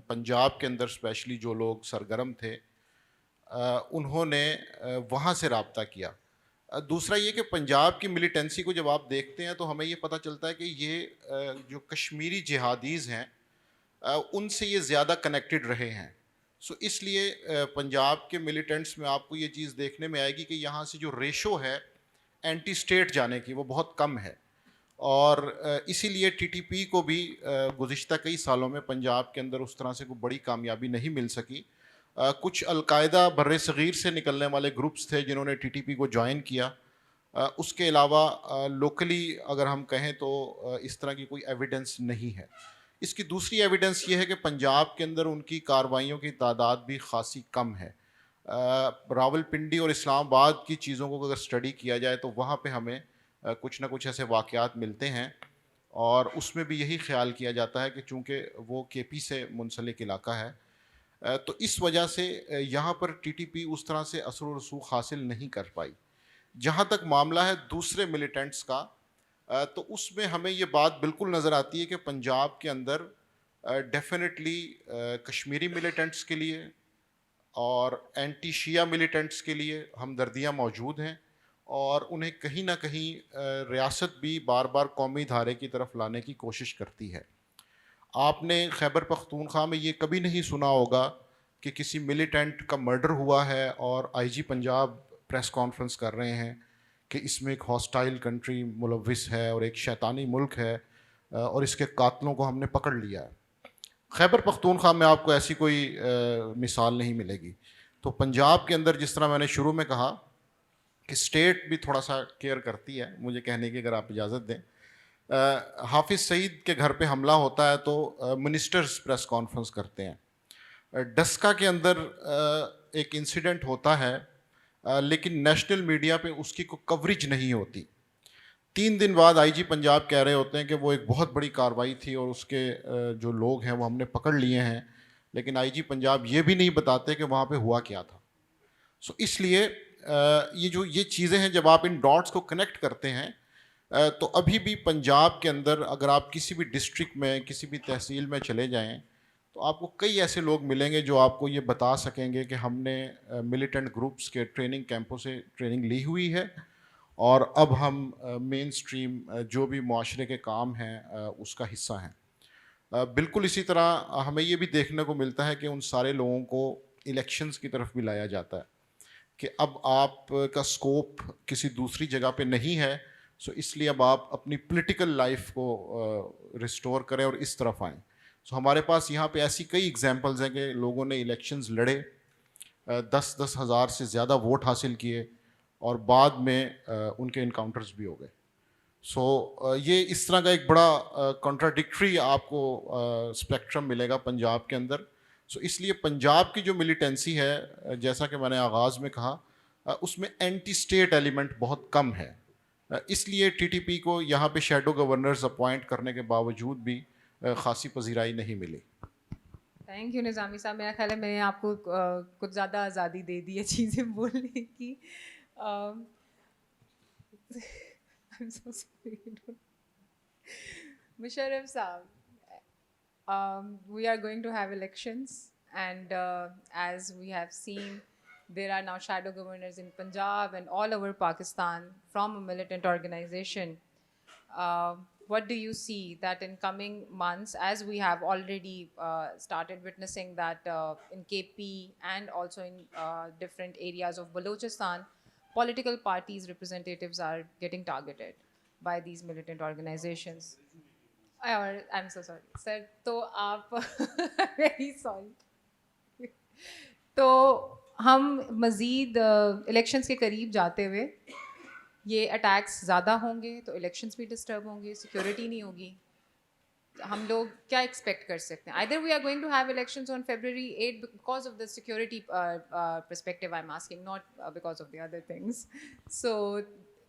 [SPEAKER 4] پنجاب کے اندر اسپیشلی جو لوگ سرگرم تھے انہوں نے وہاں سے رابطہ کیا. دوسرا یہ کہ پنجاب کی ملیٹنسی کو جب آپ دیکھتے ہیں تو ہمیں یہ پتہ چلتا ہے کہ یہ جو کشمیری جہادیز ہیں ان سے یہ زیادہ کنیکٹڈ رہے ہیں. سو اس لیے پنجاب کے ملیٹنٹس میں آپ کو یہ چیز دیکھنے میں آئے گی کہ یہاں سے جو ریشو ہے اینٹی اسٹیٹ جانے کی وہ بہت کم ہے, اور اسی لیے ٹی ٹی پی کو بھی گزشتہ کئی سالوں میں پنجاب کے اندر اس طرح سے کوئی بڑی کامیابی نہیں مل سکی. کچھ القاعدہ بر صغیر سے نکلنے والے گروپس تھے جنہوں نے ٹی ٹی پی کو جوائن کیا. اس کے علاوہ لوکلی اگر ہم کہیں تو اس طرح کی کوئی ایویڈنس نہیں ہے. اس کی دوسری ایویڈنس یہ ہے کہ پنجاب کے اندر ان کی کارروائیوں کی تعداد بھی خاصی کم ہے. راول پنڈی اور اسلام آباد کی چیزوں کو اگر اسٹڈی کیا جائے تو وہاں پہ ہمیں کچھ نہ کچھ ایسے واقعات ملتے ہیں, اور اس میں بھی یہی خیال کیا جاتا ہے کہ چونکہ وہ کے پی سے منسلک علاقہ ہے تو اس وجہ سے یہاں پر ٹی ٹی پی اس طرح سے اثر و رسوخ حاصل نہیں کر پائی. جہاں تک معاملہ ہے دوسرے ملیٹنٹس کا تو اس میں ہمیں یہ بات بالکل نظر آتی ہے کہ پنجاب کے اندر ڈیفینیٹلی کشمیری ملیٹنٹس کے لیے اور اینٹی شیعہ ملیٹنٹس کے لیے ہمدردیاں موجود ہیں, اور انہیں کہیں نہ کہیں ریاست بھی بار بار قومی دھارے کی طرف لانے کی کوشش کرتی ہے. آپ نے خیبر پختونخوا میں یہ کبھی نہیں سنا ہوگا کہ کسی ملیٹنٹ کا مرڈر ہوا ہے اور آئی جی پنجاب پریس کانفرنس کر رہے ہیں کہ اس میں ایک ہاسٹائل کنٹری ملوث ہے اور ایک شیطانی ملک ہے اور اس کے قاتلوں کو ہم نے پکڑ لیا ہے. خیبر پختونخوا میں آپ کو ایسی کوئی مثال نہیں ملے گی. تو پنجاب کے اندر جس طرح میں نے شروع میں کہا کہ اسٹیٹ بھی تھوڑا سا کیئر کرتی ہے, مجھے کہنے کی اگر آپ اجازت دیں, حافظ سعید کے گھر پہ حملہ ہوتا ہے تو منسٹرز پریس کانفرنس کرتے ہیں. ڈسکا کے اندر ایک انسیڈنٹ ہوتا ہے لیکن نیشنل میڈیا پہ اس کی کوئی کوریج نہیں ہوتی. 3 دن بعد آئی جی پنجاب کہہ رہے ہوتے ہیں کہ وہ ایک بہت بڑی کارروائی تھی اور اس کے جو لوگ ہیں وہ ہم نے پکڑ لیے ہیں, لیکن آئی جی پنجاب یہ بھی نہیں بتاتے کہ وہاں پہ ہوا کیا تھا. سو اس لیے یہ چیزیں ہیں, جب آپ ان ڈاٹس کو کنیکٹ کرتے ہیں تو ابھی بھی پنجاب کے اندر اگر آپ کسی بھی ڈسٹرکٹ میں کسی بھی تحصیل میں چلے جائیں تو آپ کو کئی ایسے لوگ ملیں گے جو آپ کو یہ بتا سکیں گے کہ ہم نے ملیٹنٹ گروپس کے ٹریننگ کیمپوں سے ٹریننگ لی ہوئی ہے اور اب ہم مین اسٹریم جو بھی معاشرے کے کام ہیں اس کا حصہ ہیں. بالکل اسی طرح ہمیں یہ بھی دیکھنے کو ملتا ہے کہ ان سارے لوگوں کو الیکشنز کی طرف بھی لایا جاتا ہے کہ اب آپ کا سکوپ کسی دوسری جگہ پہ نہیں ہے, سو اس لیے اب آپ اپنی پولیٹیکل لائف کو ریسٹور کریں اور اس طرف آئیں. سو ہمارے پاس یہاں پہ ایسی کئی ایگزامپلز ہیں کہ لوگوں نے الیکشنز لڑے, 10 ہزار سے زیادہ ووٹ حاصل کیے اور بعد میں ان کے انکاؤنٹرز بھی ہو گئے. سو یہ اس طرح کا ایک بڑا کنٹراڈکٹری آپ کو اسپیکٹرم ملے گا پنجاب کے اندر. سو اس لیے پنجاب کی جو ملیٹنسی ہے جیسا کہ میں نے آغاز میں کہا اس میں اینٹی اسٹیٹ ایلیمنٹ بہت کم ہے, اس لیے ٹی ٹی پی کو یہاں پہ شیڈو گورنرز اپوائنٹ کرنے کے باوجود بھی خاصی پذیرائی نہیں ملی.
[SPEAKER 1] تھینک یو نظامی صاحب. میرا خیال ہے میں نے آپ کو کچھ زیادہ آزادی دے دی ہے چیزیں بولنے کی. مشرف صاحب, we are going to have elections and as we have seen there are now shadow governors in Punjab and all over Pakistan from a militant organization. What do you see that in coming months, as we have already started witnessing that in KP and also in different areas of Balochistan, political parties representatives are getting targeted by these militant organizations. I'm so sorry sir, تو آپ very sorry. تو ہم مزید elections کے قریب جاتے ہوئے یہ اٹیکس زیادہ ہوں گے تو الیکشنز بھی ڈسٹرب ہوں گے, سیکورٹی نہیں ہوگی. ہم لوگ کیا ایکسپیکٹ کر سکتے ہیں؟ either we are going to have elections on February 8 because of the security perspective I'm asking, not because of the other things. So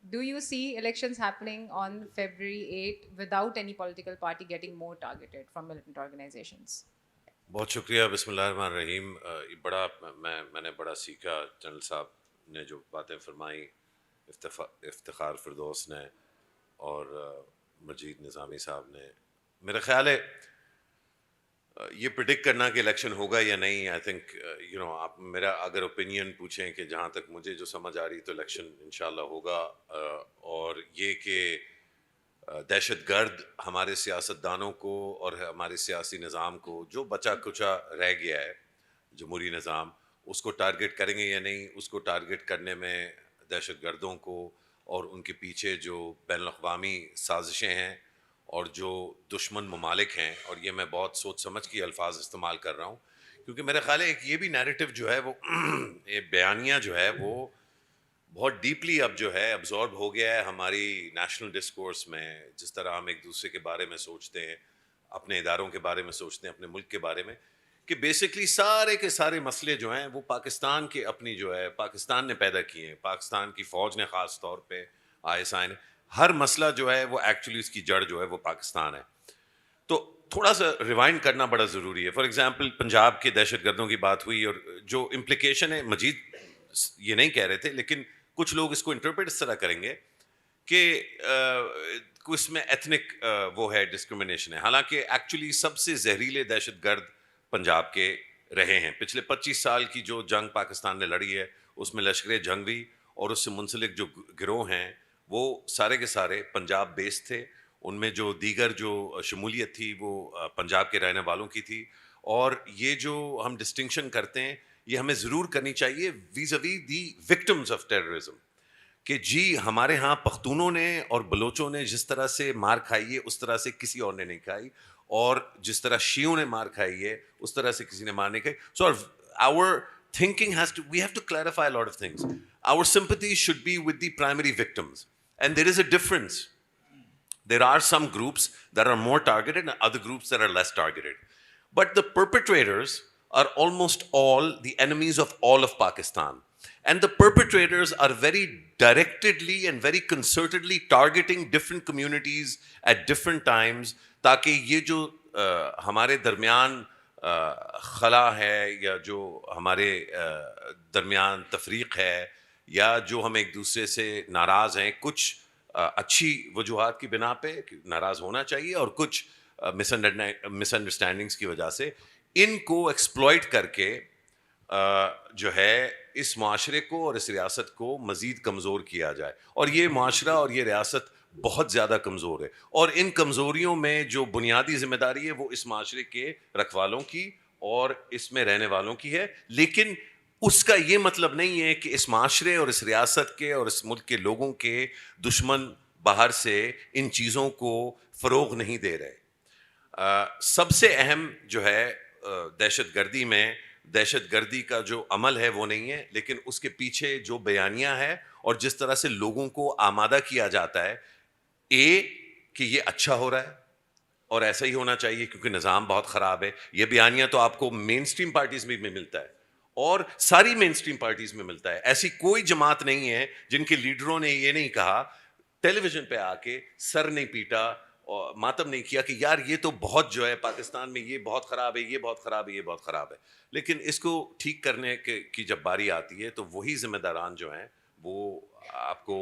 [SPEAKER 1] do you see elections happening on February 8 without any political party getting more targeted from militant organizations?
[SPEAKER 5] بہت شکریہ. بسم اللہ الرحمن الرحیم. بڑا میں نے بڑا سیکھا جنرل صاحب نے جو باتیں فرمائیں, افتخار فردوس نے اور مجید نظامی صاحب نے. میرا خیال ہے یہ پریڈکٹ کرنا کہ الیکشن ہوگا یا نہیں, آئی تھنک آپ میرا اگر اوپینین پوچھیں کہ جہاں تک مجھے جو سمجھ آ رہی تو الیکشن انشاءاللہ ہوگا. اور یہ کہ دہشت گرد ہمارے سیاستدانوں کو اور ہمارے سیاسی نظام کو جو بچا کچا رہ گیا ہے, جمہوری نظام, اس کو ٹارگٹ کریں گے یا نہیں. اس کو ٹارگٹ کرنے میں دہشت گردوں کو اور ان کے پیچھے جو بین الاقوامی سازشیں ہیں اور جو دشمن ممالک ہیں, اور یہ میں بہت سوچ سمجھ کے الفاظ استعمال کر رہا ہوں کیونکہ میرا خیال ہے ایک یہ بھی نیریٹو جو ہے وہ یہ بیانیہ جو ہے وہ بہت ڈیپلی اب جو ہے ابزارب ہو گیا ہے ہماری نیشنل ڈسکورس میں. جس طرح ہم ایک دوسرے کے بارے میں سوچتے ہیں, اپنے اداروں کے بارے میں سوچتے ہیں, اپنے ملک کے بارے میں, کہ بیسکلی سارے کے سارے مسئلے جو ہیں وہ پاکستان کے اپنی جو ہے پاکستان نے پیدا کیے ہیں, پاکستان کی فوج نے خاص طور پہ, ISI نے. ہر مسئلہ جو ہے وہ ایکچولی اس کی جڑ جو ہے وہ پاکستان ہے. تو تھوڑا سا ریوائنڈ کرنا بڑا ضروری ہے. فار ایگزامپل پنجاب کے دہشت گردوں کی بات ہوئی, اور جو امپلیکیشن ہے, مجید یہ نہیں کہہ رہے تھے لیکن کچھ لوگ اس کو انٹرپریٹ اس طرح کریں گے کہ اس میں ایتھنک وہ ہے ڈسکرمنیشن ہے. حالانکہ ایکچولی سب سے زہریلے دہشت گرد پنجاب کے رہے ہیں. پچھلے 25 سال کی جو جنگ پاکستان نے لڑی ہے اس میں لشکر جنگی اور اس سے منسلک جو گروہ ہیں وہ سارے کے سارے پنجاب بیس تھے. ان میں جو دیگر جو شمولیت تھی وہ پنجاب کے رہنے والوں کی تھی. اور یہ جو ہم ڈسٹنکشن کرتے ہیں یہ ہمیں ضرور کرنی چاہیے ویزاوی دی وکٹمز آف ٹیررزم, کہ جی ہمارے ہاں پختونوں نے اور بلوچوں نے جس طرح سے مار کھائی ہے اس طرح سے کسی اور نے نہیں کھائی, اور جس طرح شیعوں نے مار کھائی ہے اس طرح سے کسی نے مار نہیں کھائی. سو our thinking we have to clarify a lot of things. Our sympathy should be with the primary victims, and there is a difference. There are some groups that are more targeted and other groups that are less targeted. But the perpetrators are almost all the enemies of all of Pakistan. And the perpetrators are very directedly and very concertedly targeting different communities at different times, تاکہ یہ جو ہمارے درمیان خلا ہے یا جو ہمارے درمیان تفریق ہے یا جو ہم ایک دوسرے سے ناراض ہیں, کچھ اچھی وجوہات کی بنا پہ ناراض ہونا چاہیے اور کچھ مس انڈرسٹینڈنگس کی وجہ سے, ان کو ایکسپلائٹ کر کے جو ہے اس معاشرے کو اور اس ریاست کو مزید کمزور کیا جائے. اور یہ معاشرہ اور یہ ریاست بہت زیادہ کمزور ہے, اور ان کمزوریوں میں جو بنیادی ذمہ داری ہے وہ اس معاشرے کے رکھوالوں کی اور اس میں رہنے والوں کی ہے. لیکن اس کا یہ مطلب نہیں ہے کہ اس معاشرے اور اس ریاست کے اور اس ملک کے لوگوں کے دشمن باہر سے ان چیزوں کو فروغ نہیں دے رہے. سب سے اہم جو ہے دہشت گردی میں, دہشت گردی کا جو عمل ہے وہ نہیں ہے, لیکن اس کے پیچھے جو بیانیہ ہے اور جس طرح سے لوگوں کو آمادہ کیا جاتا ہے کہ یہ اچھا ہو رہا ہے اور ایسا ہی ہونا چاہیے کیونکہ نظام بہت خراب ہے. یہ بیانیہ تو آپ کو مین اسٹریم پارٹیز میں ملتا ہے اور ساری مین اسٹریم پارٹیز میں ملتا ہے. ایسی کوئی جماعت نہیں ہے جن کے لیڈروں نے یہ نہیں کہا, ٹیلی ویژن پہ آ کے سر نہیں پیٹا اور ماتم نہیں کیا کہ یار یہ تو بہت جو ہے پاکستان میں یہ بہت خراب ہے, یہ بہت خراب ہے, یہ بہت خراب ہے. لیکن اس کو ٹھیک کرنے کی جب باری آتی ہے تو وہی ذمہ داران جو ہیں وہ آپ کو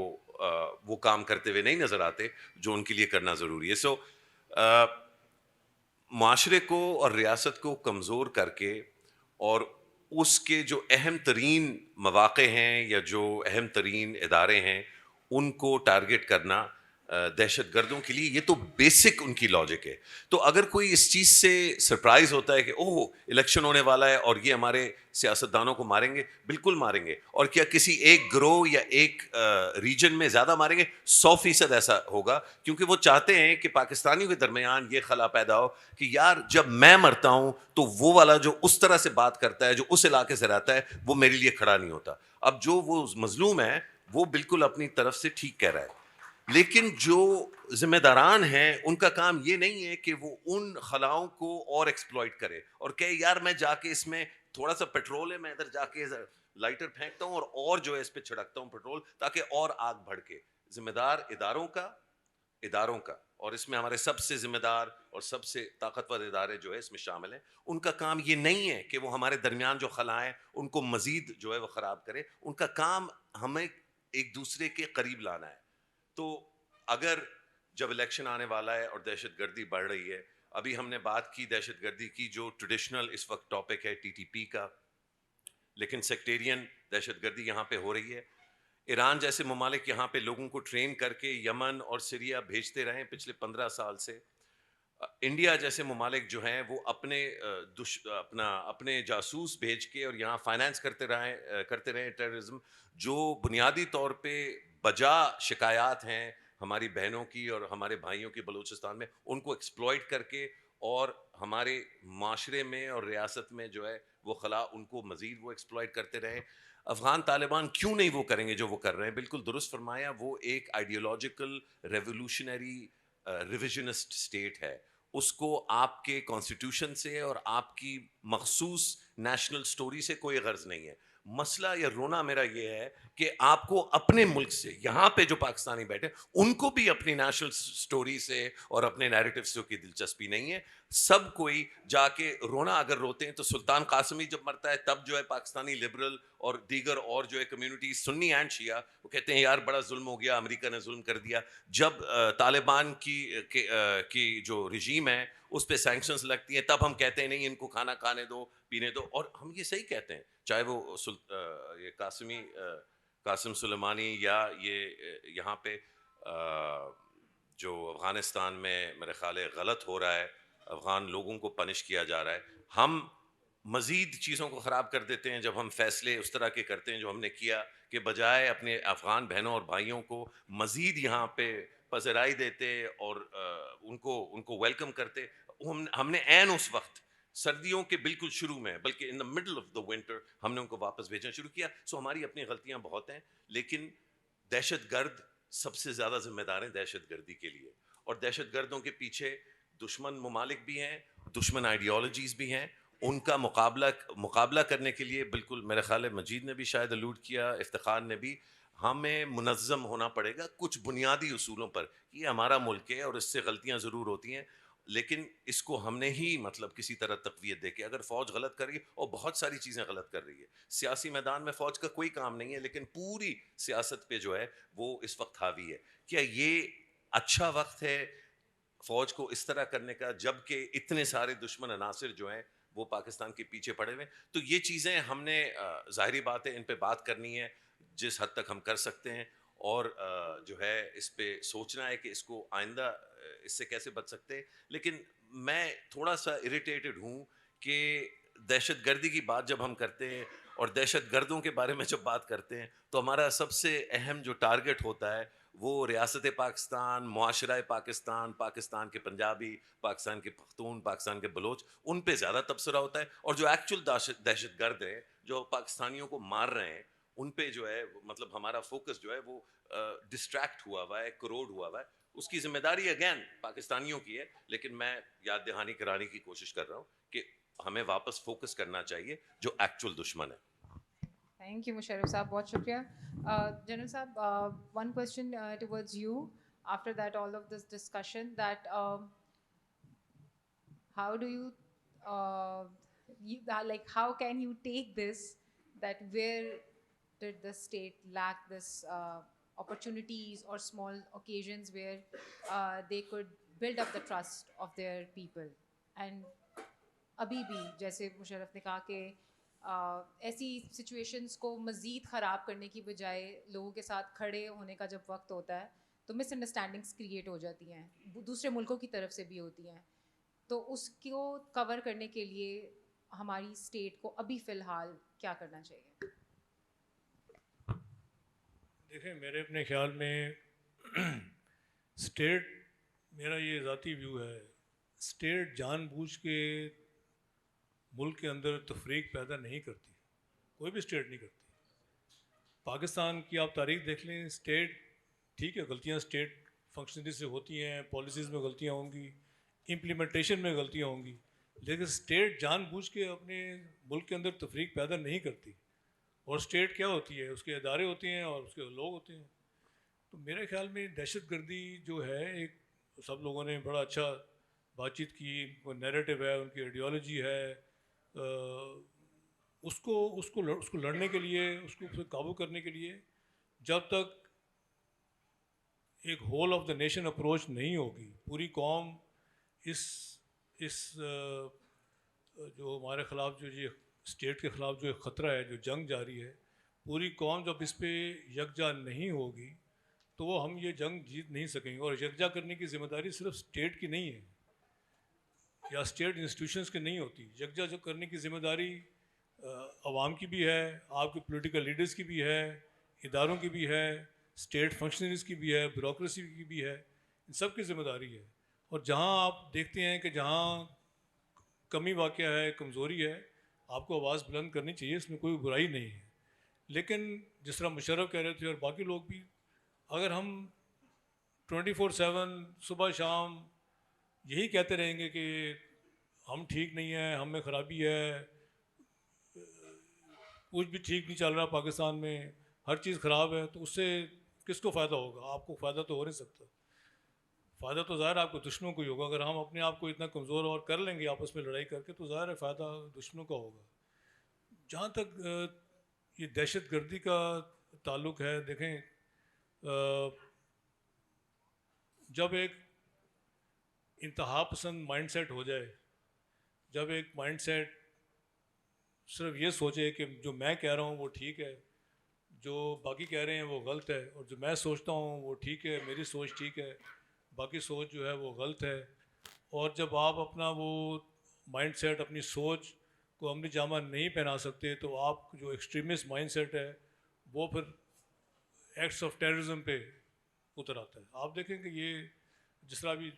[SPEAKER 5] وہ کام کرتے ہوئے نہیں نظر آتے جو ان کے لیے کرنا ضروری ہے. سو معاشرے کو اور ریاست کو کمزور کر کے اور اس کے جو اہم ترین مواقع ہیں یا جو اہم ترین ادارے ہیں ان کو ٹارگٹ کرنا دہشت گردوں کے لیے یہ تو بیسک ان کی لاجک ہے. تو اگر کوئی اس چیز سے سرپرائز ہوتا ہے کہ اوہ الیکشن ہونے والا ہے اور یہ ہمارے سیاستدانوں کو ماریں گے, بالکل ماریں گے. اور کیا کسی ایک گروہ یا ایک ریجن میں زیادہ ماریں گے؟ 100% ایسا ہوگا, کیونکہ وہ چاہتے ہیں کہ پاکستانیوں کے درمیان یہ خلا پیدا ہو کہ یار جب میں مرتا ہوں تو وہ والا جو اس طرح سے بات کرتا ہے, جو اس علاقے سے رہتا ہے, وہ میرے لیے کھڑا نہیں ہوتا. اب جو وہ مظلوم ہے وہ بالکل اپنی طرف سے ٹھیک کہہ رہا ہے, لیکن جو ذمہ داران ہیں ان کا کام یہ نہیں ہے کہ وہ ان خلاؤں کو اور ایکسپلائٹ کرے اور کہے یار میں جا کے اس میں تھوڑا سا پیٹرول ہے, میں ادھر جا کے لائٹر پھینکتا ہوں اور جو ہے اس پہ چھڑکتا ہوں پیٹرول تاکہ اور آگ بھڑکے. ذمہ دار اداروں کا اور اس میں ہمارے سب سے ذمہ دار اور سب سے طاقتور ادارے جو ہے اس میں شامل ہیں، ان کا کام یہ نہیں ہے کہ وہ ہمارے درمیان جو خلائیں ان کو مزید جو ہے وہ خراب کرے، ان کا کام ہمیں ایک دوسرے کے قریب لانا ہے. تو اگر جب الیکشن آنے والا ہے اور دہشت گردی بڑھ رہی ہے، ابھی ہم نے بات کی دہشت گردی کی جو ٹریڈیشنل اس وقت ٹاپک ہے TTP کا، لیکن سیکٹیرین دہشت گردی یہاں پہ ہو رہی ہے. ایران جیسے ممالک یہاں پہ لوگوں کو ٹرین کر کے یمن اور سیریا بھیجتے رہے پچھلے 15 سال سے. انڈیا جیسے ممالک جو ہیں وہ اپنے جاسوس بھیج کے اور یہاں فائنانس کرتے رہے ٹیررزم، جو بنیادی طور پہ بجا شکایات ہیں ہماری بہنوں کی اور ہمارے بھائیوں کی بلوچستان میں، ان کو ایکسپلوئٹ کر کے اور ہمارے معاشرے میں اور ریاست میں جو ہے وہ خلا ان کو مزید وہ ایکسپلوئٹ کرتے رہے. افغان طالبان کیوں نہیں وہ کریں گے جو وہ کر رہے ہیں؟ بالکل درست فرمایا، وہ ایک آئیڈیولوجیکل ریولیوشنری ریویژنسٹ اسٹیٹ ہے. اس کو آپ کے کانسٹیٹیوشن سے اور آپ کی مخصوص نیشنل سٹوری سے کوئی غرض نہیں ہے. مسئلہ یا رونا میرا یہ ہے کہ آپ کو اپنے ملک سے یہاں پہ جو پاکستانی بیٹھے ان کو بھی اپنی نیشنل سٹوری سے اور اپنے نیریٹو سے کی دلچسپی نہیں ہے. سب کوئی جا کے رونا اگر روتے ہیں تو سلطان قاسمی جب مرتا ہے تب جو ہے پاکستانی لبرل اور دیگر اور جو ہے کمیونٹی سنی اینڈ شیعہ وہ کہتے ہیں یار بڑا ظلم ہو گیا، امریکہ نے ظلم کر دیا. جب طالبان کی جو رجیم ہے اس پہ سینکشنز لگتی ہیں تب ہم کہتے ہیں نہیں ان کو کھانا کھانے دو، پینے دو. اور ہم یہ صحیح کہتے ہیں، چاہے وہ یہ قاسم سلیمانی یا یہ یہاں پہ جو افغانستان میں میرے خیال ہے غلط ہو رہا ہے، افغان لوگوں کو پنش کیا جا رہا ہے. ہم مزید چیزوں کو خراب کر دیتے ہیں جب ہم فیصلے اس طرح کے کرتے ہیں جو ہم نے کیا، کہ بجائے اپنے افغان بہنوں اور بھائیوں کو مزید یہاں پہ پذیرائی دیتے اور ان کو ویلکم کرتے، ہم نے عین اس وقت سردیوں کے بالکل شروع میں بلکہ in the middle of the winter ہم نے ان کو واپس بھیجنا شروع کیا. سو ہماری اپنی غلطیاں بہت ہیں، لیکن دہشت گرد سب سے زیادہ ذمہ دار ہیں دہشت گردی کے لیے. اور دہشت گردوں کے پیچھے دشمن ممالک بھی ہیں، دشمن آئیڈیالوجیز بھی ہیں. ان کا مقابلہ کرنے کے لیے بالکل میرے خیال ہے مجید نے بھی شاید الوڈ کیا، افتخار نے بھی، ہمیں منظم ہونا پڑے گا کچھ بنیادی اصولوں پر. یہ ہمارا ملک ہے اور اس سے غلطیاں ضرور ہوتی ہیں، لیکن اس کو ہم نے ہی مطلب کسی طرح تقویت دے کے، اگر فوج غلط کر رہی ہے اور بہت ساری چیزیں غلط کر رہی ہے، سیاسی میدان میں فوج کا کوئی کام نہیں ہے، لیکن پوری سیاست پہ جو ہے وہ اس وقت حاوی ہے. کیا یہ اچھا وقت ہے فوج کو اس طرح کرنے کا جب کہ اتنے سارے دشمن عناصر جو ہیں وہ پاکستان کے پیچھے پڑے ہوئے؟ تو یہ چیزیں ہم نے ظاہری بات ہے ان پہ بات کرنی ہے جس حد تک ہم کر سکتے ہیں، اور جو ہے اس پہ سوچنا ہے کہ اس کو آئندہ اس سے کیسے بچ سکتے ہیں. لیکن میں تھوڑا سا اریٹیٹڈ ہوں کہ دہشت گردی کی بات جب ہم کرتے ہیں اور دہشت گردوں کے بارے میں جب بات کرتے ہیں تو ہمارا سب سے اہم جو ٹارگٹ ہوتا ہے وہ ریاست پاکستان، معاشرہ پاکستان، پاکستان کے پنجابی، پاکستان کے پختون، پاکستان کے بلوچ، ان پہ زیادہ تبصرہ ہوتا ہے. اور جو ایکچوئل دہشت گرد ہیں جو پاکستانیوں کو مار رہے ہیں ان پہ جو ہے مطلب ہمارا فوکس جو ہے وہ ڈسٹریکٹ ہوا ہے، کروڈ ہوا ہے. اس کی ذمہ داری اگین پاکستانیوں کی ہے، لیکن میں یاد دہانی کرانے کی کوشش کر رہا ہوں کہ ہمیں واپس فوکس کرنا چاہیے جو ایکچوئل دشمن ہے.
[SPEAKER 1] تھینک یو مشرف صاحب، بہت شکریہ. جنرل صاحب، one question towards you after that all of this discussion, that how do you, like how can you take this, that where did the state lack this opportunities or small occasions where they could build up the trust of their people? And ابھی بھی جیسے مشرف نے کہا کہ ایسی situations کو مزید خراب کرنے کی بجائے لوگوں کے ساتھ کھڑے ہونے کا جب وقت ہوتا ہے تو مس انڈرسٹینڈنگس کریٹ ہو جاتی ہیں، دوسرے ملکوں کی طرف سے بھی ہوتی ہیں. تو اس کو کور کرنے کے لیے ہماری اسٹیٹ کو ابھی فی الحال کیا کرنا چاہیے؟
[SPEAKER 2] دیکھیں میرے اپنے خیال میں اسٹیٹ، میرا یہ ذاتی ویو ہے، اسٹیٹ جان بوجھ کے ملک کے اندر تفریق پیدا نہیں کرتی، کوئی بھی اسٹیٹ نہیں کرتی. پاکستان کی آپ تاریخ دیکھ لیں، اسٹیٹ ٹھیک ہے غلطیاں اسٹیٹ فنکشنری سے ہوتی ہیں، پالیسیز میں غلطیاں ہوں گی، امپلیمنٹیشن میں غلطیاں ہوں گی، لیکن اسٹیٹ جان بوجھ کے اپنے ملک کے اندر تفریق پیدا نہیں کرتی. اور اسٹیٹ کیا ہوتی ہے؟ اس کے ادارے ہوتے ہیں اور اس کے لوگ ہوتے ہیں. تو میرے خیال میں دہشت گردی جو ہے ایک سب لوگوں نے بڑا اچھا بات چیت کی، وہ نیریٹو ہے، ان کی آئیڈیالوجی ہے، اس کو لڑنے کے لیے، اس کو قابو کرنے کے لیے جب تک ایک whole of the nation approach نہیں ہوگی، پوری قوم اس جو ہمارے خلاف جو یہ اسٹیٹ کے خلاف جو ایک خطرہ ہے، جو جنگ جاری ہے، پوری قوم جب اس پہ یکجا نہیں ہوگی تو وہ ہم یہ جنگ جیت نہیں سکیں گے. اور یکجا کرنے کی ذمہ داری صرف اسٹیٹ کی نہیں ہے یا اسٹیٹ انسٹیٹیوشنس کی نہیں ہوتی. یکجا جو کرنے کی ذمہ داری عوام کی بھی ہے، آپ کے پولیٹیکل لیڈرز کی بھی ہے، اداروں کی بھی ہے، اسٹیٹ فنکشنریز کی بھی ہے، بیوروکریسی کی بھی ہے، ان سب کی ذمہ داری ہے. اور جہاں آپ دیکھتے ہیں کہ جہاں کمی واقع ہے، کمزوری ہے، آپ کو آواز بلند کرنی چاہیے، اس میں کوئی برائی نہیں ہے. لیکن جس طرح مشرف کہہ رہے تھے اور باقی لوگ بھی، اگر ہم 24/7 صبح شام یہی کہتے رہیں گے کہ ہم ٹھیک نہیں ہیں، ہم میں خرابی ہے، کچھ بھی ٹھیک نہیں چل رہا پاکستان میں، ہر چیز خراب ہے، تو اس سے کس کو فائدہ ہوگا؟ آپ کو فائدہ تو ہو نہیں سکتا. فائدہ تو ظاہر آپ کو دشمنوں کو ہی ہوگا. اگر ہم اپنے آپ کو اتنا کمزور اور کر لیں گے آپس میں لڑائی کر کے تو ظاہر ہے فائدہ دشمنوں کا ہوگا. جہاں تک یہ دہشت گردی کا تعلق ہے، دیکھیں جب ایک انتہا پسند مائنڈ سیٹ ہو جائے، جب ایک مائنڈ سیٹ صرف یہ سوچے کہ جو میں کہہ رہا ہوں وہ ٹھیک ہے، جو باقی کہہ رہے ہیں وہ غلط ہے، اور جو میں سوچتا ہوں وہ ٹھیک ہے، میری سوچ ٹھیک ہے، باقی سوچ جو ہے وہ غلط ہے. اور جب آپ اپنا وہ مائنڈ سیٹ، اپنی سوچ کو عملی جامہ نہیں پہنا سکتے تو آپ جو ایکسٹریمسٹ مائنڈ سیٹ ہے وہ پھر ایکٹس آف ٹیررزم پہ اتر آتا ہے. آپ دیکھیں کہ یہ جس طرح بھی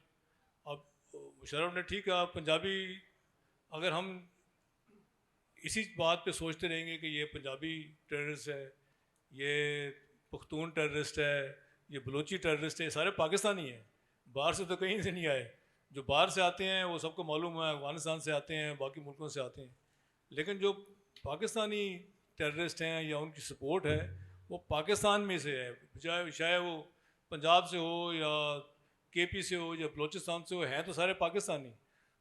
[SPEAKER 2] اب مشرف نے ٹھیک ہے، پنجابی اگر ہم اسی بات پہ سوچتے رہیں گے کہ یہ پنجابی ٹیررسٹ ہے، یہ پختون ٹیررسٹ ہے، یہ بلوچی ٹیررسٹ ہے، یہ سارے پاکستانی ہیں، باہر سے تو کہیں سے نہیں آئے. جو باہر سے آتے ہیں وہ سب کو معلوم ہے، افغانستان سے آتے ہیں، باقی ملکوں سے آتے ہیں. لیکن جو پاکستانی ٹیررسٹ ہیں یا ان کی سپورٹ ہے وہ پاکستان میں سے ہے، چاہے وہ پنجاب سے ہو یا کے پی سے ہو یا بلوچستان سے ہو، ہیں تو سارے پاکستانی.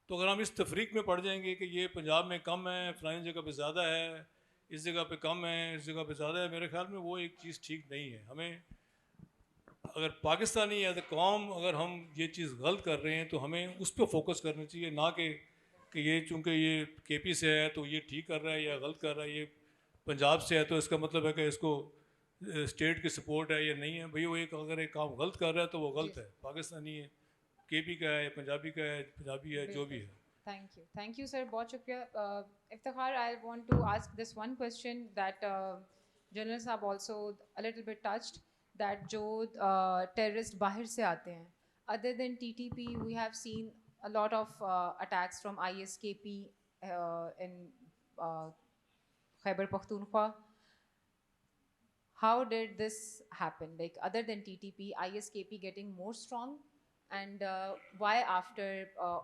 [SPEAKER 2] تو اگر ہم اس تفریق میں پڑ جائیں گے کہ یہ پنجاب میں کم ہے، فلانی جگہ پہ زیادہ ہے، اس جگہ پہ کم ہے، اس جگہ پہ زیادہ ہے، میرے خیال میں وہ ایک چیز ٹھیک نہیں ہے. ہمیں اگر پاکستانی ایز اے قوم اگر ہم یہ چیز غلط کر رہے ہیں تو ہمیں اس پہ فوکس کرنا چاہیے، نہ کہ یہ چونکہ یہ کے پی سے ہے تو یہ ٹھیک کر رہا ہے یا غلط کر رہا ہے، یہ پنجاب سے ہے تو اس کا مطلب ہے کہ اس کو اسٹیٹ کی سپورٹ ہے یا نہیں ہے. بھئی وہ اگر ایک کام غلط کر رہا ہے تو وہ غلط ہے، پاکستانی ہے، کے پی کا ہے، پنجابی کا ہے، پنجابی ہے، جو بھی ہے.
[SPEAKER 1] تھینک یو سر، بہت شکریہ. Iftikhar, I want to ask this one question that general صاحب also a little bit touched, that جو ٹیررسٹ باہر سے آتے ہیں other than TTP we have seen a lot of attacks from ISKP in Khyber Pakhtunkhwa. How did this happen? Like other than TTP, ISKP getting more strong, and why after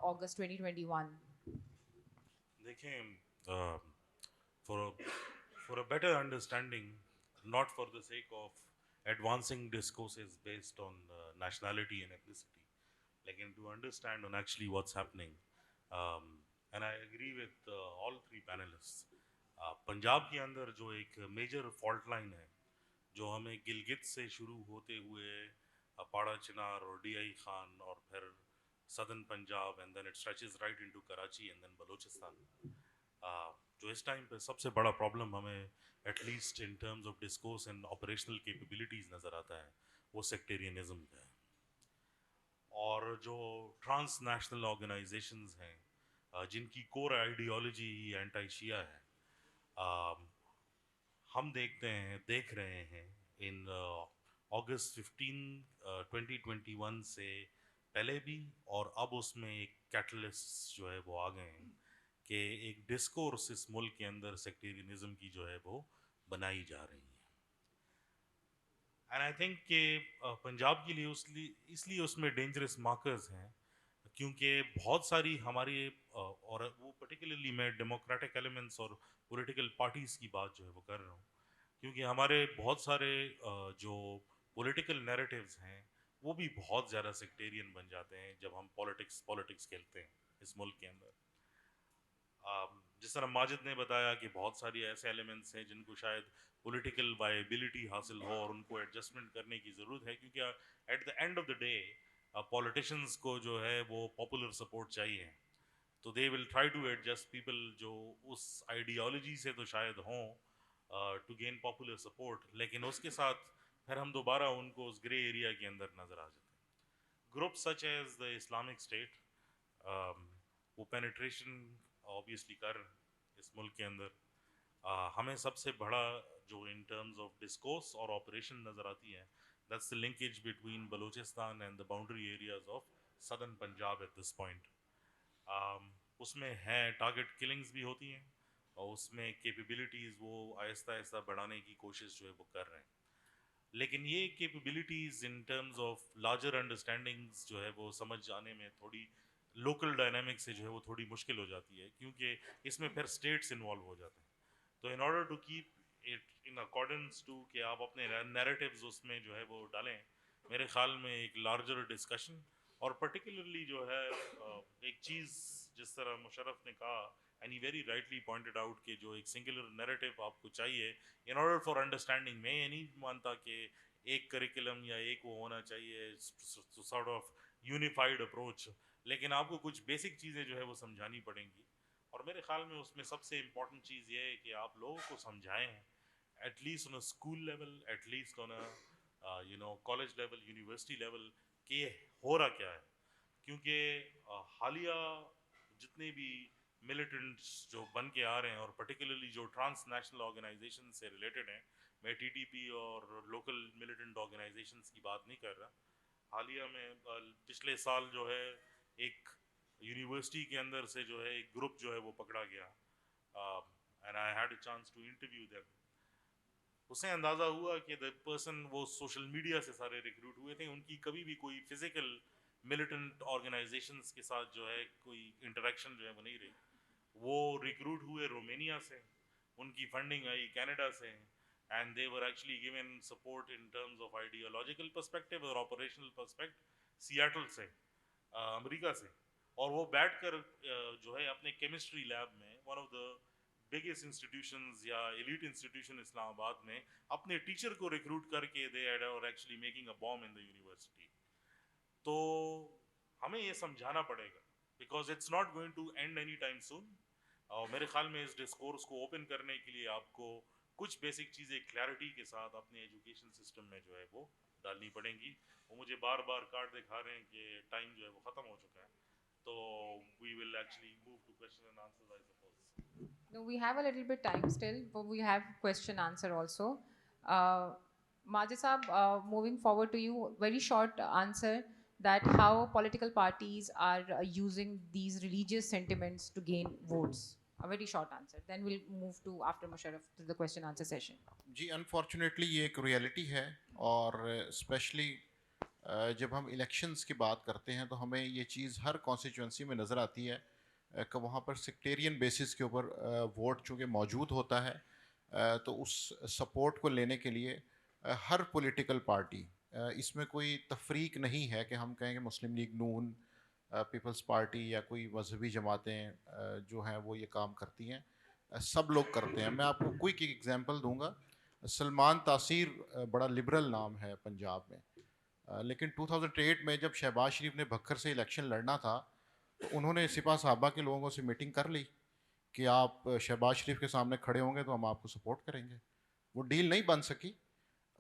[SPEAKER 1] August 2021?
[SPEAKER 3] دیکھیں for a better understanding, not for the sake of advancing discourses based on nationality and ethnicity, lekin to understand on actually what's happening, and I agree with all three panelists. Punjab کے اندر جو ایک major fault line ہے جو ہمیں گلگت سے شروع ہوتے ہوئے پاڑا چنار اور ڈی آئی خان اور پھر southern Punjab and then it stretches right into Karachi and then Balochistan, جو اس ٹائم پہ سب سے بڑا پرابلم ہمیں at least in terms of discourse and operational capabilities نظر آتا ہے وہ سیکٹیرینزم کا ہے. اور جو ٹرانس نیشنل آرگنائزیشنز ہیں جن کی کور آئیڈیالوجی اینٹائی شیعہ ہے، ہم دیکھ رہے ہیں ان اگست 15 2021 سے پہلے بھی، اور اب اس میں ایک کیٹلسٹ جو ہے وہ آ گئے ہیں کہ ایک ڈسکورس اس ملک کے اندر سیکٹیرینزم کی جو ہے وہ بنائی جا رہی ہے. اینڈ آئی تھنک کہ پنجاب کے لیے اس لیے اس میں ڈینجرس مارکرز ہیں کیونکہ بہت ساری ہماری اور وہ پرٹیکولرلی میں ڈیموکریٹک ایلیمنٹس اور پولیٹیکل پارٹیز کی بات جو ہے وہ کر رہا ہوں، کیونکہ ہمارے بہت سارے جو پولیٹیکل نیریٹیوز ہیں وہ بھی بہت زیادہ سیکٹیرین بن جاتے ہیں جب ہم پالیٹکس کھیلتے ہیں اس ملک کے اندر. جس طرح ماجد نے بتایا کہ بہت ساری ایسے ایلیمنٹس ہیں جن کو شاید پولیٹیکل وائبلٹی حاصل ہو اور ان کو ایڈجسٹمنٹ کرنے کی ضرورت ہے, کیونکہ at the end of the day politicians کو جو ہے وہ پاپولر سپورٹ چاہیے, تو they will try to adjust people جو اس آئیڈیالوجی سے تو شاید ہوں ٹو گین پاپولر سپورٹ, لیکن اس کے ساتھ پھر ہم دوبارہ ان کو اس گرے ایریا کے اندر نظر آ جاتے ہیں. Group such as the Islamic state وہ پینیٹریشن آبویسلی کر اس ملک کے اندر ہمیں سب سے بڑا جو ان ٹرمز آف ڈسکورس اور آپریشن نظر آتی ہے, that's the linkage between Balochistan and the boundary areas of southern Punjab at this point. اس میں ہیں ٹارگٹ کلنگز بھی ہوتی ہیں اور اس میں کیپیبلٹیز وہ آہستہ آہستہ بڑھانے کی کوشش جو ہے وہ کر رہے ہیں, لیکن یہ capabilities in terms of larger understandings جو ہے وہ سمجھ آنے میں تھوڑی لوکل ڈائنامک سے جو ہے وہ تھوڑی مشکل ہو جاتی ہے, کیونکہ اس میں پھر اسٹیٹس انوالو ہو جاتے ہیں. تو in order to keep it in accordance to کہ آپ اپنے نیریٹیوز اس میں جو ہے وہ ڈالیں, میرے خیال میں ایک لارجر ڈسکشن اور پرٹیکولرلی جو ہے ایک چیز جس طرح مشرف نے کہا and he very rightly pointed out کہ جو ایک سنگولر نیریٹیو آپ کو چاہیے ان آرڈر فار انڈرسٹینڈنگ. میں یہ نہیں مانتا کہ ایک کریکلم یا ایک وہ ہونا چاہیے سارٹ آف یونیفائڈ اپروچ, لیکن آپ کو کچھ بیسک چیزیں جو ہے وہ سمجھانی پڑیں گی, اور میرے خیال میں اس میں سب سے امپورٹنٹ چیز یہ ہے کہ آپ لوگوں کو سمجھائیں at least on a school level, at least on a college level, university level, کہ یہ ہو رہا کیا ہے. کیونکہ حالیہ جتنے بھی ملیٹنٹس جو بن کے آ رہے ہیں اور پرٹیکولرلی جو ٹرانس نیشنل آرگنائزیشن سے ریلیٹڈ ہیں, میں ٹی ٹی پی اور لوکل ملیٹنٹ آرگنائزیشنس کی بات نہیں کر رہا, حالیہ میں پچھلے سال جو ہے ایک یونیورسٹی کے اندر سے جو ہے ایک گروپ جو ہے وہ پکڑا گیا and I had a chance to interview them. اس سے اندازہ ہوا کہ دا پرسن وہ سوشل میڈیا سے سارے ریکروٹ ہوئے تھے, ان کی کبھی بھی کوئی فزیکل ملیٹنٹ آرگنائزیشنس کے ساتھ جو ہے کوئی انٹریکشن جو ہے وہ نہیں رہی. وہ ریکروٹ ہوئے رومینیا سے, ان کی فنڈنگ آئی کینیڈا سے, and they were actually given support in terms of ideological perspective اور operational perspective سیاٹل سے, امریکہ سے, اور وہ بیٹھ کر جو ہے اپنے کیمسٹری لیب میں one of the biggest institutions یا ایلیٹ انسٹیٹیوشن اسلام آباد میں اپنے ٹیچر کو ریکروٹ کر کے they are actually making a bomb in the university. تو ہمیں یہ سمجھانا پڑے گا because it's not going to end any time soon, اور میرے خیال میں اس ڈسکورس کو اوپن کرنے کے لیے آپ کو کچھ بیسک چیزیں کلیئرٹی کے ساتھ اپنے ایجوکیشن سسٹم میں جو ہے وہ ڈالنی پڑیں گی. وہ مجھے بار بار کارڈ دکھا رہے ہیں کہ ٹائم جو ہے وہ ختم ہو چکا ہے, تو we will actually move to question and answers I suppose.
[SPEAKER 1] No, we have a little bit time still, but we have question answer also. Majid Saab, moving forward to you, very short answer that how political parties are using these religious sentiments to gain votes. A very short answer. Then we'll move to after Musharraf to the question answer session.
[SPEAKER 4] جی unfortunately یہ ایک reality ہے, اور especially جب ہم elections کی بات کرتے ہیں تو ہمیں یہ چیز ہر کانسٹیچوئنسی میں نظر آتی ہے کہ وہاں پر سیکٹیرین بیسس کے اوپر ووٹ چونکہ موجود ہوتا ہے, تو اس سپورٹ کو لینے کے لیے ہر پولیٹیکل پارٹی, اس میں کوئی تفریق نہیں ہے کہ ہم کہیں کہ مسلم لیگ نون, پیپلز پارٹی یا کوئی مذہبی جماعتیں جو ہیں وہ یہ کام کرتی ہیں, سب لوگ کرتے ہیں. میں آپ کو کوئی ایک ایگزامپل دوں گا. سلمان تاثیر بڑا لبرل نام ہے پنجاب میں, لیکن 2008 میں جب شہباز شریف نے بکھر سے الیکشن لڑنا تھا تو انہوں نے سپاہ صحابہ کے لوگوں سے میٹنگ کر لی کہ آپ شہباز شریف کے سامنے کھڑے ہوں گے تو ہم آپ کو سپورٹ کریں گے. وہ ڈیل نہیں بن سکی,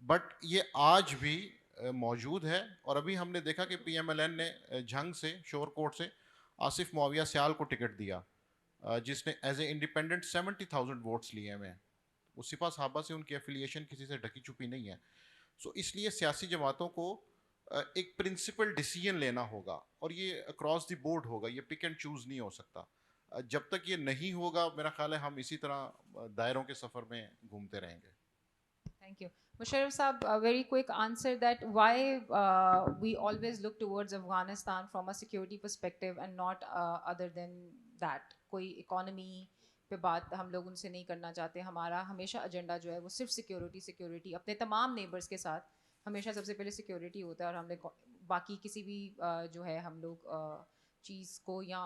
[SPEAKER 4] بٹ یہ آج بھی موجود ہے. اور ابھی ہم نے دیکھا کہ پی ایم ایل این نے جھنگ سے, شور کوٹ سے آصف معاویہ سیال کو ٹکٹ دیا, جس نے ایز اے انڈیپینڈنٹ 70,000 ووٹس لیے ہوئے ہیں. وہ سپاہ صحابہ سے ان کی ایفیلیشن کسی سے ڈھکی چھپی نہیں ہے. سو اس لیے سیاسی جماعتوں کو ایک پرنسپل ڈیسیجن لینا ہوگا, اور یہ اکراس دی بورڈ ہوگا, یہ پک اینڈ چوز نہیں ہو سکتا. جب تک یہ نہیں ہوگا میرا خیال ہے ہم اسی طرح دائروں کے سفر میں گھومتے رہیں گے.
[SPEAKER 1] Thank you. Musharraf Saab, a very quick answer that why we always look towards Afghanistan from a security perspective and not other than that. کوئی economy پہ بات ہم لوگ ان سے نہیں کرنا چاہتے. ہمارا ہمیشہ ایجنڈا جو ہے وہ صرف سیکیورٹی, اپنے تمام نیبرس کے ساتھ ہمیشہ سب سے پہلے سیکیورٹی ہوتا ہے, اور ہم نے باقی کسی بھی جو ہے ہم لوگ چیز کو یا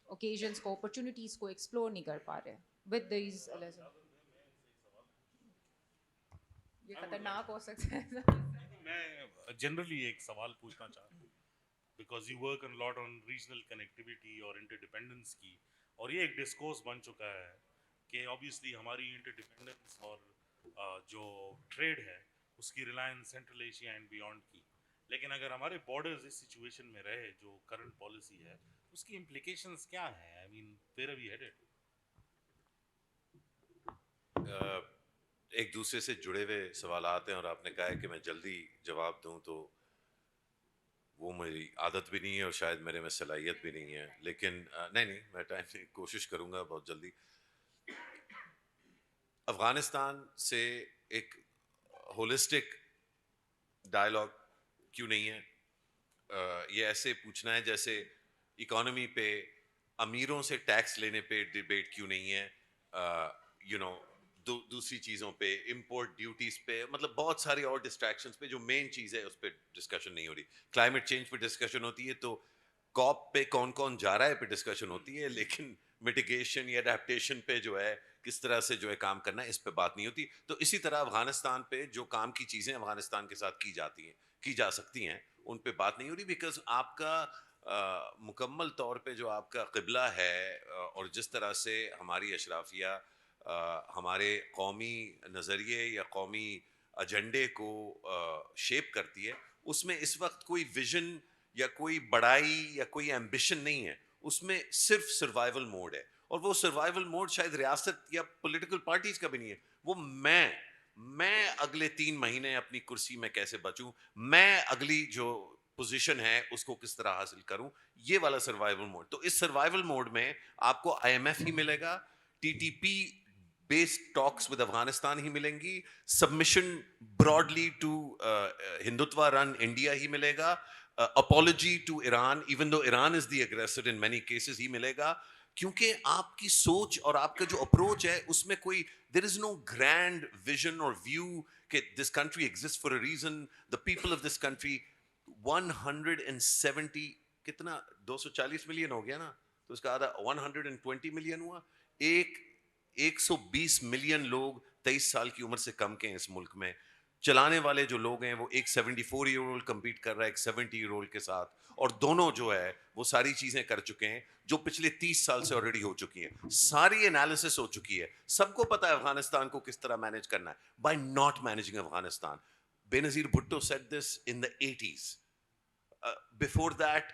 [SPEAKER 1] اوکیزنس کو, اپرچونیٹیز کو ایکسپلور نہیں کر پا رہے ود دیز. یہ خطرناک ہو سکتا ہے.
[SPEAKER 3] میں جنرلی ایک سوال پوچھنا چاہتا ہوں, because you work in lot on regional connectivity اور انٹر ڈیپینڈنس کی, اور یہ ایک ڈسکورس بن چکا ہے کہ آبویسلی ہماری انٹر ڈیپینڈنس اور جو ٹریڈ ہے اس کی Reliance central Asia and beyond کی, لیکن اگر ہمارے بارڈرز اس سچویشن میں رہے جو کرنٹ پالیسی ہے, اس کی امپلیکیشنز کیا ہیں؟ آئی مین ویئر آر وی ہیڈڈ؟
[SPEAKER 5] ایک دوسرے سے جڑے ہوئے سوالات ہیں, اور آپ نے کہا ہے کہ میں جلدی جواب دوں, تو وہ میری عادت بھی نہیں ہے اور شاید میرے میں صلاحیت بھی نہیں ہے, لیکن نہیں میں ٹائم کوشش کروں گا بہت جلدی. افغانستان سے ایک ہولسٹک ڈائلاگ کیوں نہیں ہے؟ یہ ایسے پوچھنا ہے جیسے اکانومی پہ امیروں سے ٹیکس لینے پہ ڈبیٹ کیوں نہیں ہے, دوسری چیزوں پہ, امپورٹ ڈیوٹیز پہ, مطلب بہت ساری اور ڈسٹریکشنز پہ جو مین چیز ہے اس پہ ڈسکشن نہیں ہو رہی. کلائمیٹ چینج پہ ڈسکشن ہوتی ہے تو کاپ پہ کون کون جا رہا ہے پہ ڈسکشن ہوتی ہے, لیکن میٹیگیشن یا اڈیپٹیشن پہ جو ہے کس طرح سے جو ہے کام کرنا ہے اس پہ بات نہیں ہوتی. تو اسی طرح افغانستان پہ جو کام کی چیزیں افغانستان کے ساتھ کی جاتی ہیں, کی جا سکتی ہیں, ان پہ بات نہیں ہو رہی, بیکاز آپ کا مکمل طور پہ جو آپ کا قبلہ ہے اور جس طرح سے ہماری اشرافیہ ہمارے قومی نظریے یا قومی ایجنڈے کو شیپ کرتی ہے, اس میں اس وقت کوئی ویژن یا کوئی بڑائی یا کوئی ایمبیشن نہیں ہے, اس میں صرف سروائیول موڈ ہے. اور وہ سروائیول موڈ شاید ریاست یا پولیٹیکل پارٹیز کا بھی نہیں ہے, وہ میں اگلے 3 مہینے اپنی کرسی میں کیسے بچوں, میں اگلی جو پوزیشن ہے اس کو کس طرح حاصل کروں, یہ والا سروائیول موڈ. تو اس سروائیول موڈ میں آپ کو آئی ایم ایف ہی ملے گا, T T P based talks with Afghanistan ہی ملیں گی, submission broadly to Hindutva run India ہی ملے گا, apology to Iran even though Iran is the aggressor in many cases ہی ملے گا, کیونکہ آپ کی سوچ اور آپ کا جو اپروچ ہے اس میں کوئی دیر از نو گرینڈ ویژن اور ویو کہ this country exist for a reason, the people of this country 170 کتنا 240 ملین ہو گیا نا, تو اس کا آدھا 120 ملین ہوا, 120 ملین لوگ 23 سال کی عمر سے کم کے ہیں اس ملک میں. چلانے والے جو لوگ ہیں وہ ایک 74 ایئر اولڈ کمپیٹ کر رہا ہے ایک 70 ایئر اولڈ کے ساتھ, اور دونوں جو ہے وہ ساری چیزیں کر چکے ہیں جو پچھلے 30 سال سے آلریڈی ہو چکی ہیں, ساری انالیسس ہو چکی ہے, سب کو پتا ہے افغانستان کو کس طرح مینیج کرنا ہے, by not managing Afghanistan. Benazir Bhutto said this in the 80s. Before that,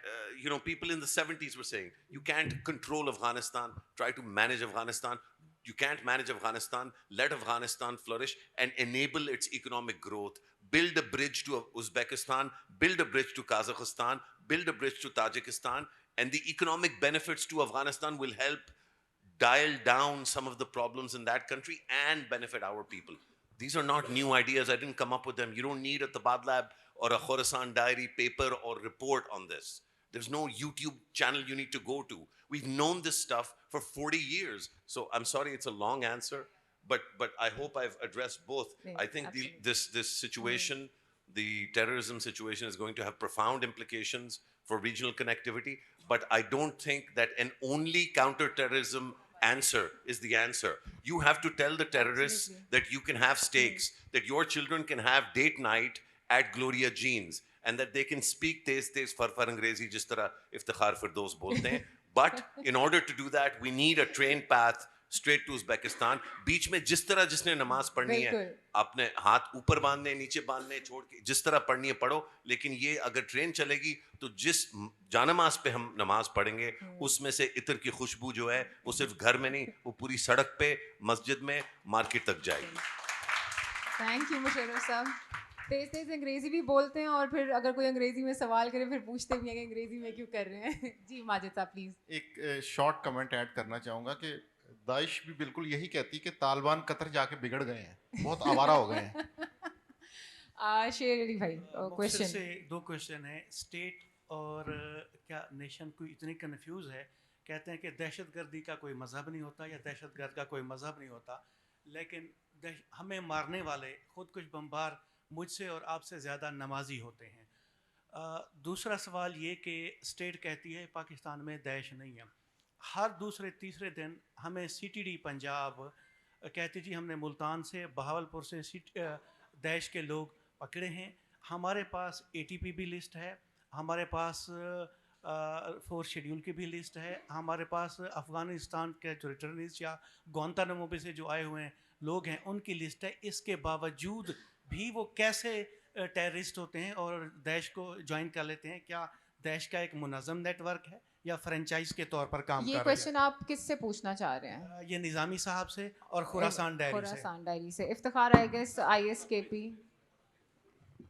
[SPEAKER 5] people in the 70s were saying, you can't control Afghanistan, try to manage Afghanistan. You can't manage Afghanistan, let Afghanistan flourish and enable its economic growth. Build a bridge to Uzbekistan, build a bridge to Kazakhstan, build a bridge to Tajikistan, and the economic benefits to Afghanistan will help dial down some of the problems in that country and benefit our people. These are not new ideas. I didn't come up with them. You don't need a Tabadlab or a Khorasan Diary paper or report on this. There's no YouTube channel you need to go to. We've known this stuff for 40 years. So I'm sorry it's a long answer, but I hope I've addressed both.
[SPEAKER 1] Yeah,
[SPEAKER 5] I think this situation, the terrorism situation, is going to have profound implications for regional connectivity, but I don't think that an only counter-terrorism answer is the answer. You have to tell the terrorists that you can have steaks, that your children can have date night at Gloria Jeans, and that they can speak tez far Angrezi jis tarah Iftikhar Firdoz bolte hain. But in order to do that, we need a train path straight to Uzbekistan. بیچ میں جس طرح جس نے نماز پڑھنی ہے اپنے ہاتھ اوپر باندھنے نیچے باندھنے چھوڑ کے جس طرح پڑھنی ہے پڑھو, لیکن یہ اگر ٹرین چلے گی تو جس جانماز پہ ہم نماز پڑھیں گے اس میں سے عطر کی خوشبو جو ہے وہ صرف گھر میں نہیں, وہ پوری سڑک پہ, مسجد میں, مارکیٹ تک جائے گی.
[SPEAKER 1] تھینک یو مشرف صاحب. تیز انگریزی بھی بولتے ہیں, اور پھر اگر کوئی انگریزی میں سوال کرے پھر پوچھتے بھی ہیں کہ انگریزی میں کیوں کر رہے ہیں. جی ماجد صاحب پلیز.
[SPEAKER 4] ایک شارٹ کمنٹ ایڈ کرنا چاہوں گا کہ داعش بھی بالکل یہی کہتی کہ طالبان قطر جا کے بگڑ گئے ہیں, بہت آوارہ ہو گئے ہیں.
[SPEAKER 1] شیر علی بھائی کوشچن.
[SPEAKER 6] سے 2 کوشچن ہیں. اسٹیٹ اور کیا نیشن کو اتنی کنفیوز ہے, کہتے ہیں کہ دہشت گردی کا کوئی مذہب نہیں ہوتا یا دہشت گرد کا کوئی مذہب نہیں ہوتا, لیکن ہمیں مارنے والے خود کش بمبار مجھ سے اور آپ سے زیادہ نمازی ہوتے ہیں. دوسرا سوال یہ کہ اسٹیٹ کہتی ہے پاکستان میں داعش نہیں ہے. ہر دوسرے تیسرے دن ہمیں سی ٹی ڈی پنجاب کہتی جی ہم نے ملتان سے بہاولپور سے داعش کے لوگ پکڑے ہیں. ہمارے پاس اے ٹی پی بھی لسٹ ہے, ہمارے پاس 4 شیڈیول کی بھی لسٹ ہے, ہمارے پاس افغانستان کے جو ریٹرنیز یا گوانتانامو پہ سے جو آئے ہوئے ہیں لوگ ہیں ان کی لسٹ ہے. اس کے باوجود بھی وہ کیسے ٹیررسٹ ہوتے ہیں اور داعش کو جوائن کر لیتے ہیں؟ کیا داعش کا ایک منظم نیٹ ورک ہے یا فرنچائز کے طور پر کام
[SPEAKER 1] یہ
[SPEAKER 6] کر رہے
[SPEAKER 1] کویشچن آپ کس سے پوچھنا چاہ رہے ہیں؟
[SPEAKER 6] ہیں؟ یہ نظامی صاحب سے اور خراسان ڈائری سے.
[SPEAKER 1] خراسان ڈائری سے. Iftikhar I guess I S K P,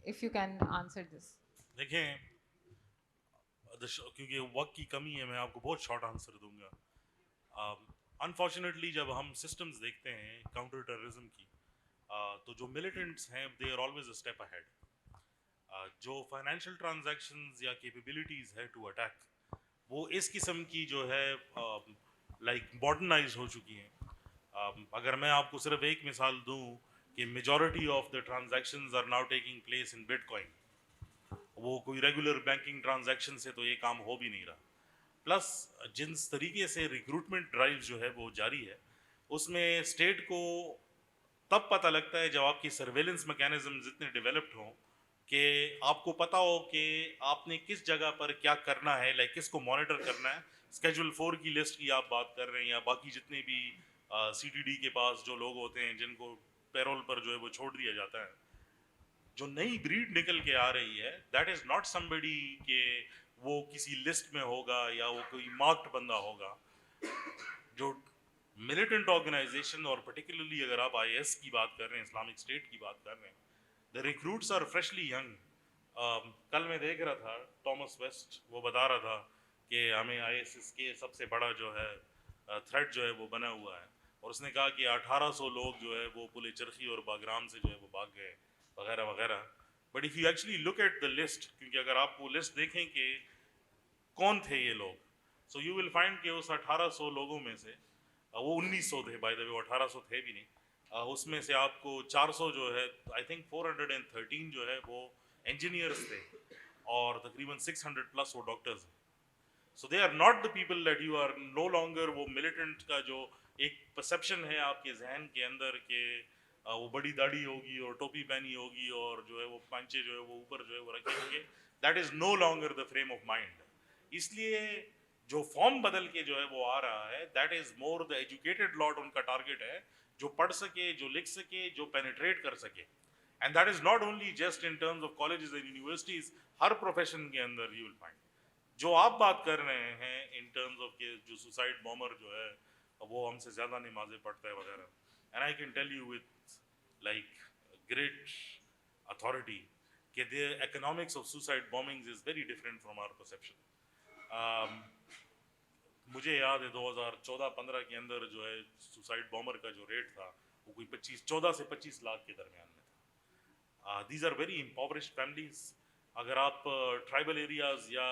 [SPEAKER 1] if you can answer this.
[SPEAKER 3] دیکھیں کیونکہ وقت کی کمی ہے میں آپ کو بہت شارٹ آنسر دوں گا. انفارچونیٹلی جب ہم سسٹمز دیکھتے ہیں کاؤنٹر ٹیررزم کی تو جو ملیٹنٹس ہیں they are always a step ahead. جو فائنینشیل ٹرانزیکشنز یا کیپیبلٹیز ہے ٹو اٹیک وہ اس قسم کی جو ہے لائک ماڈرنائز ہو چکی ہیں. اگر میں آپ کو صرف ایک مثال دوں کہ majority of the transactions are now taking place in bitcoin. وہ کوئی ریگولر بینکنگ ٹرانزیکشن سے تو یہ کام ہو بھی نہیں رہا. پلس جس طریقے سے ریکروٹمنٹ ڈرائیو جو ہے وہ جاری ہے اس میں اسٹیٹ کو تب پتہ لگتا ہے جب آپ کی سرویلنس میکینزمز اتنے ڈیولپڈ ہوں کہ آپ کو پتہ ہو کہ آپ نے کس جگہ پر کیا کرنا ہے, لائک کس کو مانیٹر کرنا ہے. اسکیجول 4 کی لسٹ کی آپ بات کر رہے ہیں یا باقی جتنے بھی سی ٹی ڈی کے پاس جو لوگ ہوتے ہیں جن کو پیرول پر جو ہے وہ چھوڑ دیا جاتا ہے. جو نئی بریڈ نکل کے آ رہی ہے دیٹ از ناٹ سمبڈی کہ وہ کسی لسٹ میں ہوگا یا وہ کوئی مارکڈ بندہ ہوگا. جو ملیٹنٹ آرگنائزیشن اور پرٹیکولرلی اگر آپ آئی ایس کی بات کر رہے ہیں, اسلامک اسٹیٹ کی بات کر رہے ہیں, دا ریکروٹس آر فریشلی ینگ. کل میں دیکھ رہا تھا ٹامس ویسٹ وہ بتا رہا تھا کہ ہمیں آئی ایس ایس کے سب سے بڑا جو ہے تھریٹ جو ہے وہ بنا ہوا ہے, اور اس نے کہا کہ 1800 لوگ جو ہے وہ پل چرخی اور باگرام سے جو ہے وہ بھاگ گئے وغیرہ وغیرہ. But if you actually look at the list, کیونکہ اگر آپ وہ لسٹ دیکھیں کہ کون تھے یہ لوگ, سو یو ول فائنڈ کہ اس 1800 لوگوں میں سے وہ 1900 تھے, بائی دا وے وہ 1800 تھے بھی نہیں, اس میں سے آپ کو 400 جو ہے آئی تھنک 413 جو ہے وہ انجینئرس تھے اور تقریباً 600 پلس وہ ڈاکٹرز ہیں. So they are not the people that you are no longer. وہ ملیٹنٹ کا جو ایک پرسیپشن ہے آپ کے ذہن کے اندر کہ وہ بڑی داڑھی ہوگی اور ٹوپی پہنی ہوگی اور جو ہے وہ پانچے جو ہے وہ اوپر جو ہے وہ رکھے ہوں گے, that is no longer the frame of mind. اس لیے جو فارم بدل کے جو ہے وہ آ رہا ہے that is more the educated لاٹ. ان کا ٹارگیٹ ہے جو پڑھ سکے, جو لکھ سکے, جو پینیٹریٹ کر سکے. And that is not only just in terms of colleges and universities, Hare profession کے اندر یو ول فائنڈ. جو آپ بات کر رہے ہیں ان ٹرمز آف کہ جو سوسائڈ بامر جو ہے وہ ہم سے زیادہ نمازیں پڑھتا ہے وغیرہ, and I can tell you with like great authority کہ the economics of suicide bombings is very different from our perception. مجھے یاد ہے 2014-15 کے اندر جو ہے سوسائڈ بامر کا جو ریٹ تھا وہ کوئی 14 سے 25 لاکھ کے درمیان میں تھا. These are very impoverished families. اگر آپ ٹرائبل ایریاز یا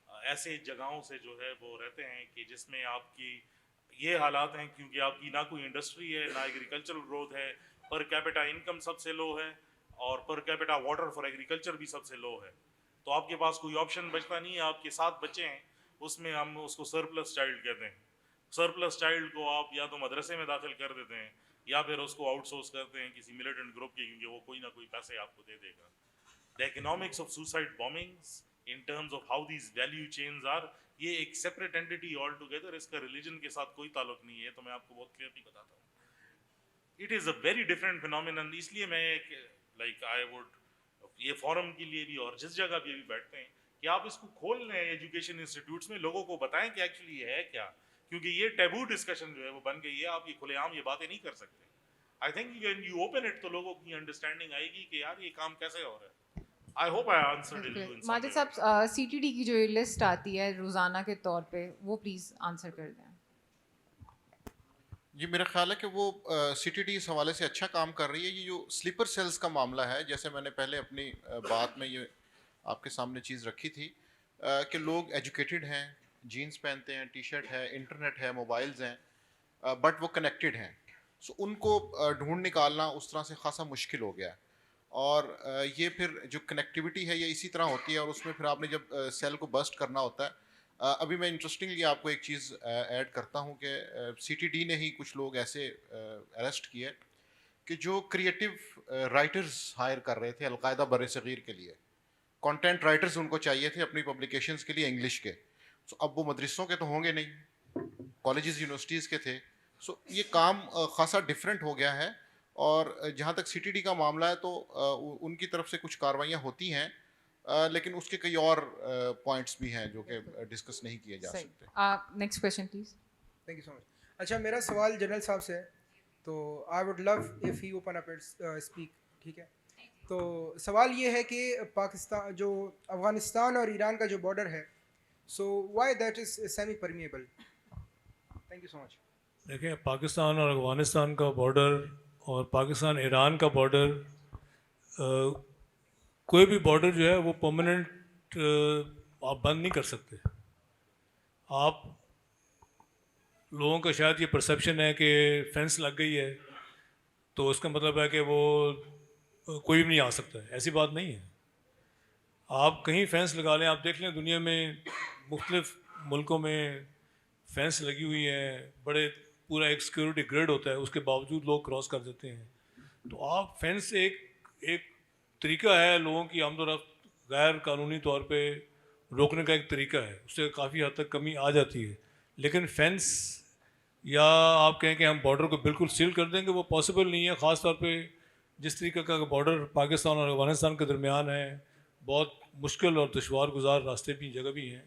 [SPEAKER 3] ایسے جگہوں سے جو ہے وہ رہتے ہیں کہ جس میں آپ کی یہ حالات ہیں کیونکہ آپ کی نہ کوئی انڈسٹری ہے نہ ایگریکلچرل گروتھ ہے, پر کیپٹا انکم سب سے لو ہے اور per capita water for agriculture بھی سب سے لو ہے, تو آپ کے پاس کوئی آپشن بچتا نہیں ہے. آپ کے 7 بچے ہیں, اس میں ہم اس کو سرپلس چائلڈ کہتے ہیں. سرپلس چائلڈ کو آپ یا تو مدرسے میں داخل کر دیتے ہیں یا پھر اس کو آؤٹ سورس کرتے ہیں کسی ملیٹنٹ گروپ کے, کیونکہ وہ کوئی نہ کوئی پیسے آپ کو دے دے گا. The economics of suicide bombings in terms of how these value chains are, یہ ایک separate entity all together, اس کا religion کے ساتھ کوئی تعلق نہیں ہے. تو میں آپ کو بہت clearly بتاتا ہوں, it is a very different phenomenon. اس لیے میں like I would یہ فورم کے لیے بھی اور جس جگہ بھی بیٹھتے ہیں کہ آپ اس کو کھول لیں ایجوکیشن انسٹیٹیوٹس میں, لوگوں کو بتائیں کہ ایکچولی یہ ہے کیا, کیونکہ یہ ٹیبو ڈسکشن جو ہے وہ بن گئی ہے. آپ یہ کھلے عام یہ باتیں نہیں کر سکتے. I think when you open it تو لوگوں کی انڈرسٹینڈنگ آئے گی کہ یار یہ کام کیسے ہو رہا ہے. I hope I answered it.
[SPEAKER 1] Majid صاحب, سی ٹی ڈی کی جو لسٹ آتی ہے روزانہ کے طور پہ وہ پلیز آنسر کر دیں.
[SPEAKER 4] جی میرا خیال ہے کہ وہ سی ٹی ڈی اس حوالے سے اچھا کام کر رہی ہے. یہ جو سلیپر سیلز کا معاملہ ہے, جیسے میں نے پہلے اپنی بات میں یہ آپ کے سامنے چیز رکھی تھی کہ لوگ ایجوکیٹڈ ہیں, جینس پہنتے ہیں, ٹی شرٹ ہے, انٹرنیٹ ہے, موبائلز ہیں, بٹ وہ کنیکٹڈ ہیں. سو ان کو ڈھونڈ نکالنا اس طرح سے خاصا مشکل ہو گیا ہے. اور یہ پھر جو کنیکٹیوٹی ہے یہ اسی طرح ہوتی ہے, اور اس میں پھر آپ نے جب سیل کو برسٹ کرنا ہوتا ہے. ابھی میں انٹرسٹنگلی آپ کو ایک چیز ایڈ کرتا ہوں کہ سی ٹی ڈی نے ہی کچھ لوگ ایسے اریسٹ کیے کہ جو کریٹیو رائٹرز ہائر کر رہے تھے القاعدہ بر صغیر کے لیے. کانٹینٹ رائٹرز ان کو چاہیے تھے اپنی پبلیکیشنز کے لیے انگلش کے. سو اب وہ مدرسوں کے تو ہوں گے نہیں, کالجز یونیورسٹیز کے تھے. سو یہ کام خاصا ڈفرینٹ ہو گیا ہے. اور جہاں تک سی ٹی ڈی کا معاملہ ہے تو ان کی طرف سے کچھ کاروائیاں ہوتی ہیں, لیکن اس کے کئی اور پوائنٹس بھی ہیں جو کہ ڈسکس نہیں کیے جا سکتے.
[SPEAKER 1] Next question please.
[SPEAKER 7] Thank you so much. اچھا, میرا سوال جنرل صاحب سے ہے, تو I would love if he open up speak. ٹھیک ہے, تو سوال یہ ہے کہ پاکستان جو افغانستان اور ایران کا جو بارڈر ہے, so why that is semipermeable. Thank you so much.
[SPEAKER 2] دیکھیں, پاکستان اور افغانستان کا بارڈر اور پاکستان ایران کا بارڈر, کوئی بھی بارڈر جو ہے وہ پرماننٹ آپ بند نہیں کر سکتے. آپ لوگوں کا شاید یہ پرسیپشن ہے کہ فینس لگ گئی ہے تو اس کا مطلب ہے کہ وہ کوئی بھی نہیں آ سکتا ہے. ایسی بات نہیں ہے. آپ کہیں فینس لگا لیں, آپ دیکھ لیں دنیا میں مختلف ملکوں میں فینس لگی ہوئی ہے, بڑے پورا ایک سیکورٹی گریڈ ہوتا ہے, اس کے باوجود لوگ کراس کر دیتے ہیں. تو آپ فینس ایک طریقہ ہے لوگوں کی آمد و رفت غیر قانونی طور پہ روکنے کا ایک طریقہ ہے, اس سے کافی حد تک کمی آ جاتی ہے. لیکن فینس یا آپ کہیں کہ ہم بارڈر کو بالکل سیل کر دیں گے, وہ پاسبل نہیں ہے. خاص طور پہ جس طریقے کا بارڈر پاکستان اور افغانستان کے درمیان ہے, بہت مشکل اور دشوار گزار راستے بھی جگہ بھی ہیں,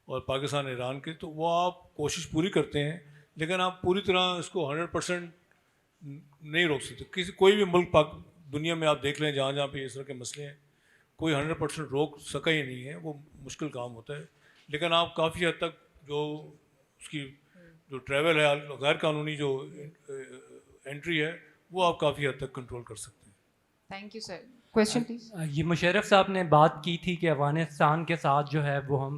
[SPEAKER 2] اور پاکستان ایران کے, تو وہ آپ کوشش پوری کرتے ہیں لیکن آپ پوری طرح اس کو 100% نہیں روک سکتے. کوئی بھی ملک دنیا میں آپ دیکھ لیں جہاں جہاں پہ اس طرح کے مسئلے ہیں, کوئی 100% روک سکا ہی نہیں ہے. وہ مشکل کام ہوتا ہے. لیکن آپ کافی حد تک جو اس کی جو ٹریول ہے, غیر قانونی جو انٹری ہے, وہ آپ کافی حد تک کنٹرول کر سکتے ہیں.
[SPEAKER 1] Thank you sir. Question please.
[SPEAKER 8] یہ مشرف صاحب نے بات کی تھی کہ افغانستان کے ساتھ جو ہے وہ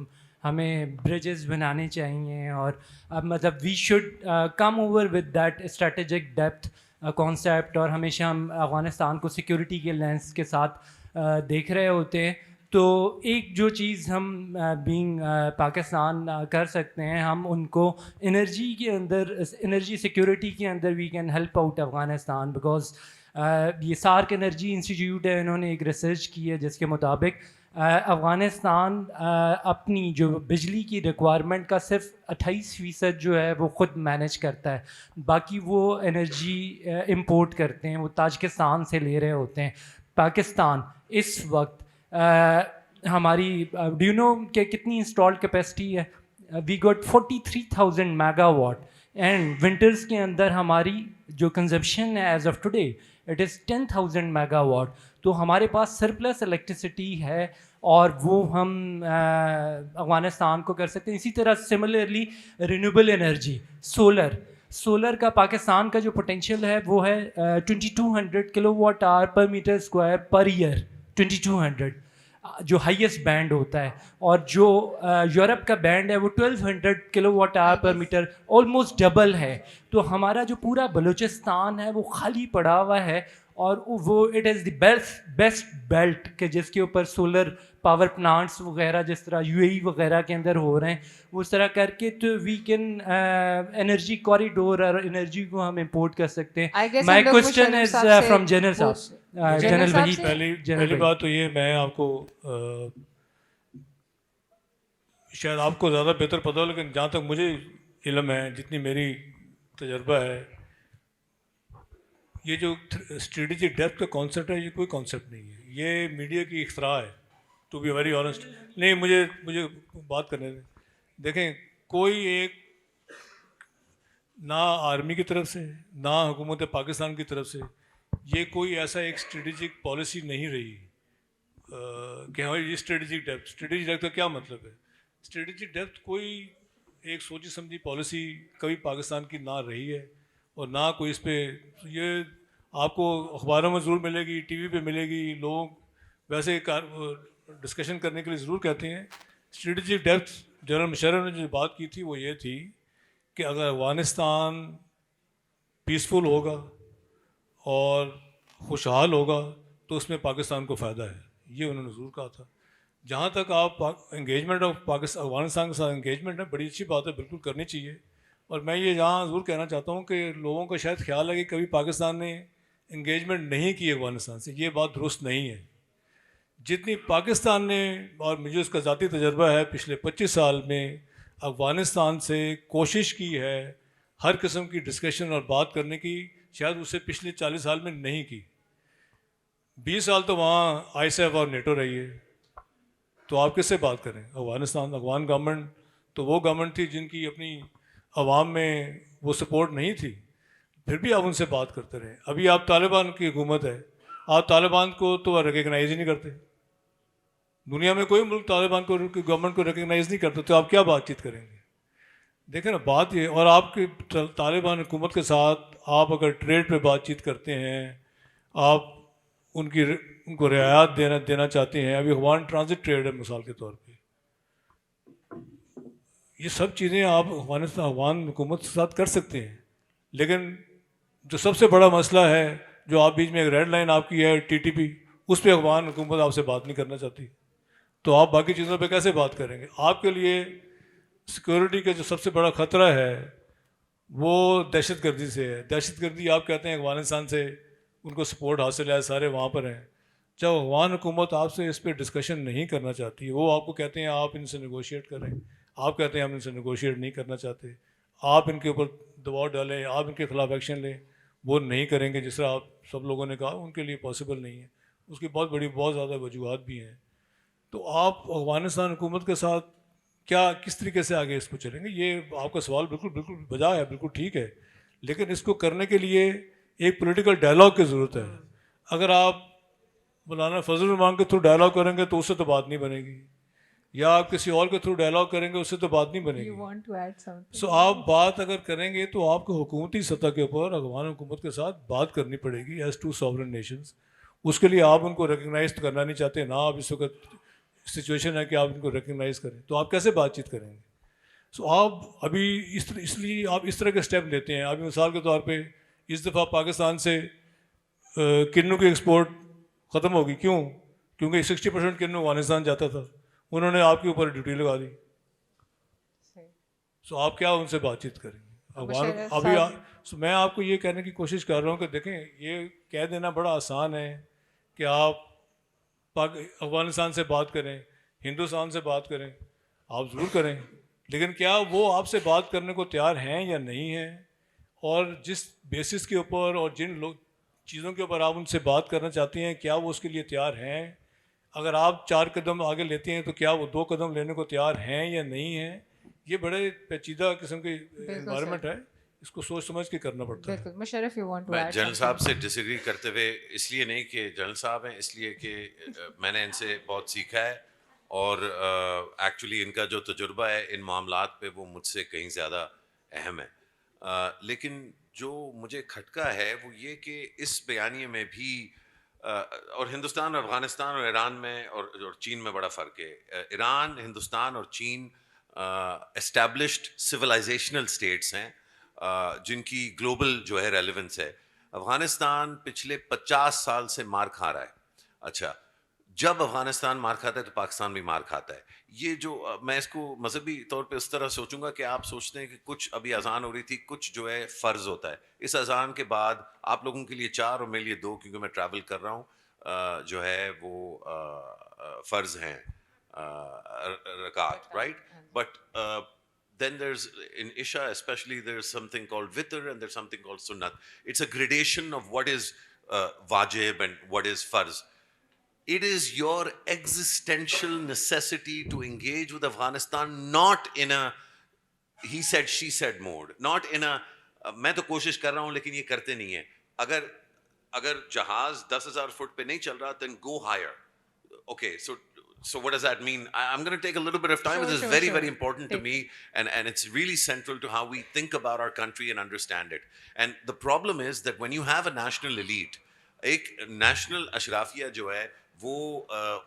[SPEAKER 8] ہمیں برجز بنانے چاہیے, اور اب مطلب we should come over with that strategic depth concept, اور ہمیشہ ہم افغانستان کو سیکورٹی کے لینس کے ساتھ دیکھ رہے ہوتے ہیں. تو ایک جو چیز ہم بینگ پاکستان کر سکتے ہیں, ہم ان کو انرجی کے اندر, انرجی سیکورٹی کے اندر we can help out Afghanistan, because یہ سارک انرجی انسٹیٹیوٹ ہے, انہوں نے ایک ریسرچ کی ہے جس کے مطابق افغانستان اپنی جو بجلی کی ریکوائرمنٹ کا صرف 28% جو ہے وہ خود مینیج کرتا ہے, باقی وہ انرجی امپورٹ کرتے ہیں, وہ تاجکستان سے لے رہے ہوتے ہیں. پاکستان اس وقت ہماری ڈو یو نو کہ کتنی انسٹالڈ کیپیسٹی ہے؟ وی گوٹ 43,000 میگا واٹ, اینڈ ونٹرز کے اندر ہماری جو کنزمپشن ہے as of today it is 10,000 mega what. تو ہمارے پاس سرپلس الیکٹریسٹی ہے, اور وہ ہم افغانستان کو کر سکتے ہیں. اسی طرح سملرلی رینیوبل انرجی, سولر کا پاکستان کا جو پوٹینشیل ہے وہ ہے 2200 kilowatt hour per metre square per year, 2200 جو ہائیسٹ بینڈ ہوتا ہے, اور جو یورپ کا بینڈ ہے وہ 1200 kilowatt hour per metre, almost double ہے. تو ہمارا جو پورا بلوچستان ہے وہ خالی پڑا ہوا ہے, اور وہ it is the best belt کہ جس کے اوپر سولر پاور پلانٹس وغیرہ جس طرح UAE وغیرہ کے اندر ہو رہے ہیں, اس طرح کر کے تو وی کین انرجی کوریڈور اور انرجی کو ہم امپورٹ کر سکتے ہیں. مائی کوسچن از فرام جنرل صاحب. جنرل وحید,
[SPEAKER 2] پہلی بات تو یہ, میں آپ کو شاید آپ کو زیادہ بہتر پتہ ہو, لیکن جہاں تک مجھے علم ہے, جتنی میری تجربہ ہے, یہ جو اسٹریٹجک ڈیپتھ کا کانسیپٹ ہے یہ کوئی کانسیپٹ نہیں ہے, یہ میڈیا کی اختراع ہے, ٹو بی ویری آنیسٹ. نہیں, مجھے بات کرنے دیں. دیکھیں, کوئی ایک نہ آرمی کی طرف سے نہ حکومت پاکستان کی طرف سے یہ کوئی ایسا ایک اسٹریٹجک پالیسی نہیں رہی کہ ہماری یہ اسٹریٹجک ڈیپتھ کا کیا مطلب ہے. اسٹریٹجک ڈیپتھ کوئی ایک سوچی سمجھی پالیسی کبھی پاکستان کی نہ رہی ہے, اور نہ کوئی اس پہ, یہ آپ کو اخباروں میں ضرور ملے گی, ٹی وی پہ ملے گی, لوگ ویسے ڈسکشن کرنے کے لیے ضرور کہتے ہیں. اسٹریٹجک ڈیپتھ جنرل مشرف نے جو بات کی تھی وہ یہ تھی کہ اگر افغانستان پیسفل ہوگا اور خوشحال ہوگا تو اس میں پاکستان کو فائدہ ہے. یہ انہوں نے ضرور کہا تھا. جہاں تک آپ انگیجمنٹ آف افغانستان کے ساتھ انگیجمنٹ ہے, بڑی اچھی بات ہے, بالکل کرنی چاہیے. اور میں یہ یہاں ضرور کہنا چاہتا ہوں کہ لوگوں کا شاید خیال ہے کہ کبھی پاکستان نے انگیجمنٹ نہیں کی افغانستان سے. یہ بات درست نہیں ہے. جتنی پاکستان نے, اور مجھے اس کا ذاتی تجربہ ہے, پچھلے 25 سال میں افغانستان سے کوشش کی ہے ہر قسم کی ڈسکشن اور بات کرنے کی, شاید اسے پچھلے 40 سال میں نہیں کی. 20 سال تو وہاں آئی ایس ایف اور نیٹو رہی ہے, تو آپ کس سے بات کریں؟ افغان گورنمنٹ تو وہ گورنمنٹ تھی جن کی اپنی عوام میں وہ سپورٹ نہیں تھی, پھر بھی آپ ان سے بات کرتے رہے. ابھی آپ طالبان کی حکومت ہے, آپ طالبان کو تو ریکگنائز ہی نہیں کرتے. دنیا میں کوئی ملک طالبان کو گورنمنٹ کو ریکگنائز نہیں کرتے, تو آپ کیا بات چیت کریں گے؟ دیکھیں نا بات یہ. اور آپ کی طالبان حکومت کے ساتھ آپ اگر ٹریڈ پہ بات چیت کرتے ہیں, آپ ان کو رعایت دینا چاہتے ہیں. ابھی افغان ٹرانزٹ ٹریڈ ہے مثال کے طور پہ, یہ سب چیزیں آپ افغان حکومت کے ساتھ کر سکتے ہیں. لیکن جو سب سے بڑا مسئلہ ہے, جو آپ بیچ میں ایک ریڈ لائن آپ کی ہے ٹی ٹی پی, اس پہ افغان حکومت آپ سے بات نہیں کرنا چاہتی, تو آپ باقی چیزوں پہ کیسے بات کریں گے؟ آپ کے لیے سیکورٹی کا جو سب سے بڑا خطرہ ہے وہ دہشت گردی سے ہے. دہشت گردی آپ کہتے ہیں افغانستان سے ان کو سپورٹ حاصل ہے, سارے وہاں پر ہیں. جب افغان حکومت آپ سے اس پہ ڈسکشن نہیں کرنا چاہتی, وہ آپ کو کہتے ہیں آپ ان سے نیگوشیٹ کریں, آپ کہتے ہیں ہم ان سے نیگوشیٹ نہیں کرنا چاہتے, آپ ان کے اوپر دباؤ ڈالیں, آپ ان کے خلاف ایکشن لیں, وہ نہیں کریں گے. جس طرح آپ سب لوگوں نے کہا, ان کے لیے پاسبل نہیں ہے. اس کی بہت زیادہ وجوہات بھی ہیں. تو آپ افغانستان حکومت کے ساتھ کس طریقے سے آگے اس کو چلیں گے؟ یہ آپ کا سوال بالکل بجا ہے, بالکل ٹھیک ہے, لیکن اس کو کرنے کے لیے ایک پولیٹیکل ڈائلاگ کی ضرورت ہے. اگر آپ مولانا فضل الرحمان کے تھرو ڈائلاگ کریں گے تو اس سے تو بات نہیں بنے گی, یا آپ کسی اور کے تھرو ڈائلاگ کریں گے اس سے تو بات نہیں بنے گی. سو آپ بات اگر کریں گے تو آپ کو حکومتی سطح کے اوپر افغان حکومت کے ساتھ بات کرنی پڑے گی ایز ٹو ساورن نیشنز. اس کے لیے آپ ان کو ریکگنائز تو کرنا نہیں چاہتے, نہ آپ اس وقت سچویشن ہے کہ آپ ان کو ریکگنائز کریں, تو آپ کیسے بات چیت کریں گے؟ سو آپ ابھی اس لیے آپ اس طرح کے اسٹیپ لیتے ہیں. ابھی مثال کے طور پہ اس دفعہ پاکستان سے کنو کی ایکسپورٹ ختم ہوگی. کیوں؟ کیونکہ 60% کنو افغانستان جاتا تھا, انہوں نے آپ کے اوپر ڈیوٹی لگا دی. سو آپ کیا ان سے بات چیت کریں گے؟ ابھی میں آپ کو یہ کہنے کی کوشش کر رہا ہوں کہ دیکھیں, یہ کہہ دینا بڑا آسان ہے کہ آپ افغانستان سے بات کریں, ہندوستان سے بات کریں, آپ ضرور کریں, لیکن کیا وہ آپ سے بات کرنے کو تیار ہیں یا نہیں ہیں؟ اور جس بیسس کے اوپر اور جن چیزوں کے اوپر آپ ان سے بات کرنا چاہتے ہیں, کیا وہ اس کے لیے تیار ہیں؟ اگر آپ 4 قدم آگے لیتے ہیں تو کیا وہ 2 قدم لینے کو تیار ہیں یا نہیں ہیں؟ یہ بڑے پیچیدہ قسم کی انوائرمنٹ ہے, اس کو سوچ سمجھ کے کرنا پڑتا ہے.
[SPEAKER 5] میں جنرل صاحب سے ڈس ایگری کرتے ہوئے, اس لیے نہیں کہ جنرل صاحب ہیں, اس لیے کہ میں نے ان سے بہت سیکھا ہے, اور ایکچولی ان کا جو تجربہ ہے ان معاملات پہ وہ مجھ سے کہیں زیادہ اہم ہے. لیکن جو مجھے کھٹکا ہے وہ یہ کہ اس بیانیے میں بھی اور ہندوستان اور افغانستان اور ایران میں اور چین میں بڑا فرق ہے. ایران, ہندوستان اور چین اسٹیبلشڈ سویلائزیشنل اسٹیٹس ہیں جن کی گلوبل جو ہے ریلیونس ہے. افغانستان پچھلے 50 سال سے مار کھا رہا ہے. اچھا, جب افغانستان مار کھاتا ہے تو پاکستان بھی مار کھاتا ہے. یہ جو میں اس کو مذہبی طور پہ اس طرح سوچوں گا کہ آپ سوچتے ہیں کہ کچھ ابھی اذان ہو رہی تھی, کچھ جو ہے فرض ہوتا ہے. اس اذان کے بعد آپ لوگوں کے لیے 4 اور میرے لیے 2, کیونکہ میں ٹریول کر رہا ہوں, جو ہے وہ فرض ہیں رکعت, right. But then there's in Isha especially there's something called witr and there's something called sunnat. It's a gradation of what is wajib and what is farz. It is your existential necessity to engage with Afghanistan, not in a he said she said mode, not in a میں تو کوشش کر رہا ہوں لیکن یہ کرتے نہیں ہیں. اگر جہاز 10,000 فٹ پہ نہیں چل رہا then go higher. Okay, so what does that mean? I'm going to take a little bit of time. This is very, very important to me, and it's really central to how we think about our country and understand it. And the problem is that when you have a national elite, ایک national اشرافیہ جو ہے وہ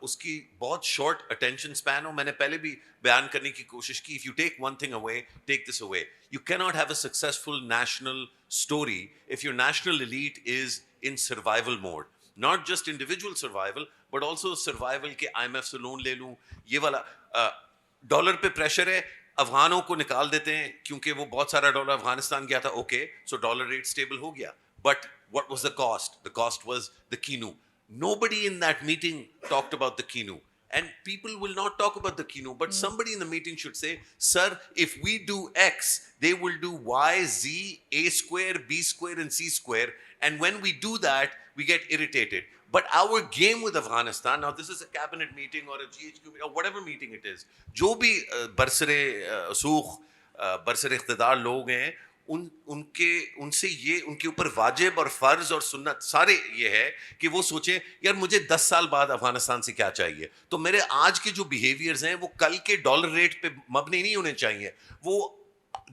[SPEAKER 5] اس کی بہت short attention span ہو. میں نے پہلے بھی بیان کرنے کی کوشش کی, if you take one thing away, take this away. You cannot have a successful national story if your national elite is in survival mode. not just individual survival but also survival کہ IMF سے loan لے لوں, یہ والا dollar پہ pressure ہے, افغانوں کو نکال دیتے ہیں کیونکہ وہ بہت سارا ڈالر افغانستان گیا تھا, okay so dollar rate stable ہو گیا, but what was the cost? The cost was the Kinu. Nobody in that meeting talked about the Kinu. And people will not talk about the Kinu, but somebody in the meeting should say, sir, if we do X, they will do Y, Z, A square, B square and C square. And when we do that, we get irritated. But our game with Afghanistan, now this is a cabinet meeting or a GHQ or whatever meeting it is, جو بھی برسر سوخ برسر اقتدار لوگ ہیں, ان سے یہ ان کے اوپر واجب اور فرض اور سنت سارے یہ ہے کہ وہ سوچیں یار مجھے 10 سال بعد افغانستان سے کیا چاہیے. تو میرے آج کے جو بیہیویئرز ہیں وہ کل کے ڈالر ریٹ پہ مبنی نہیں ہونے چاہیے, وہ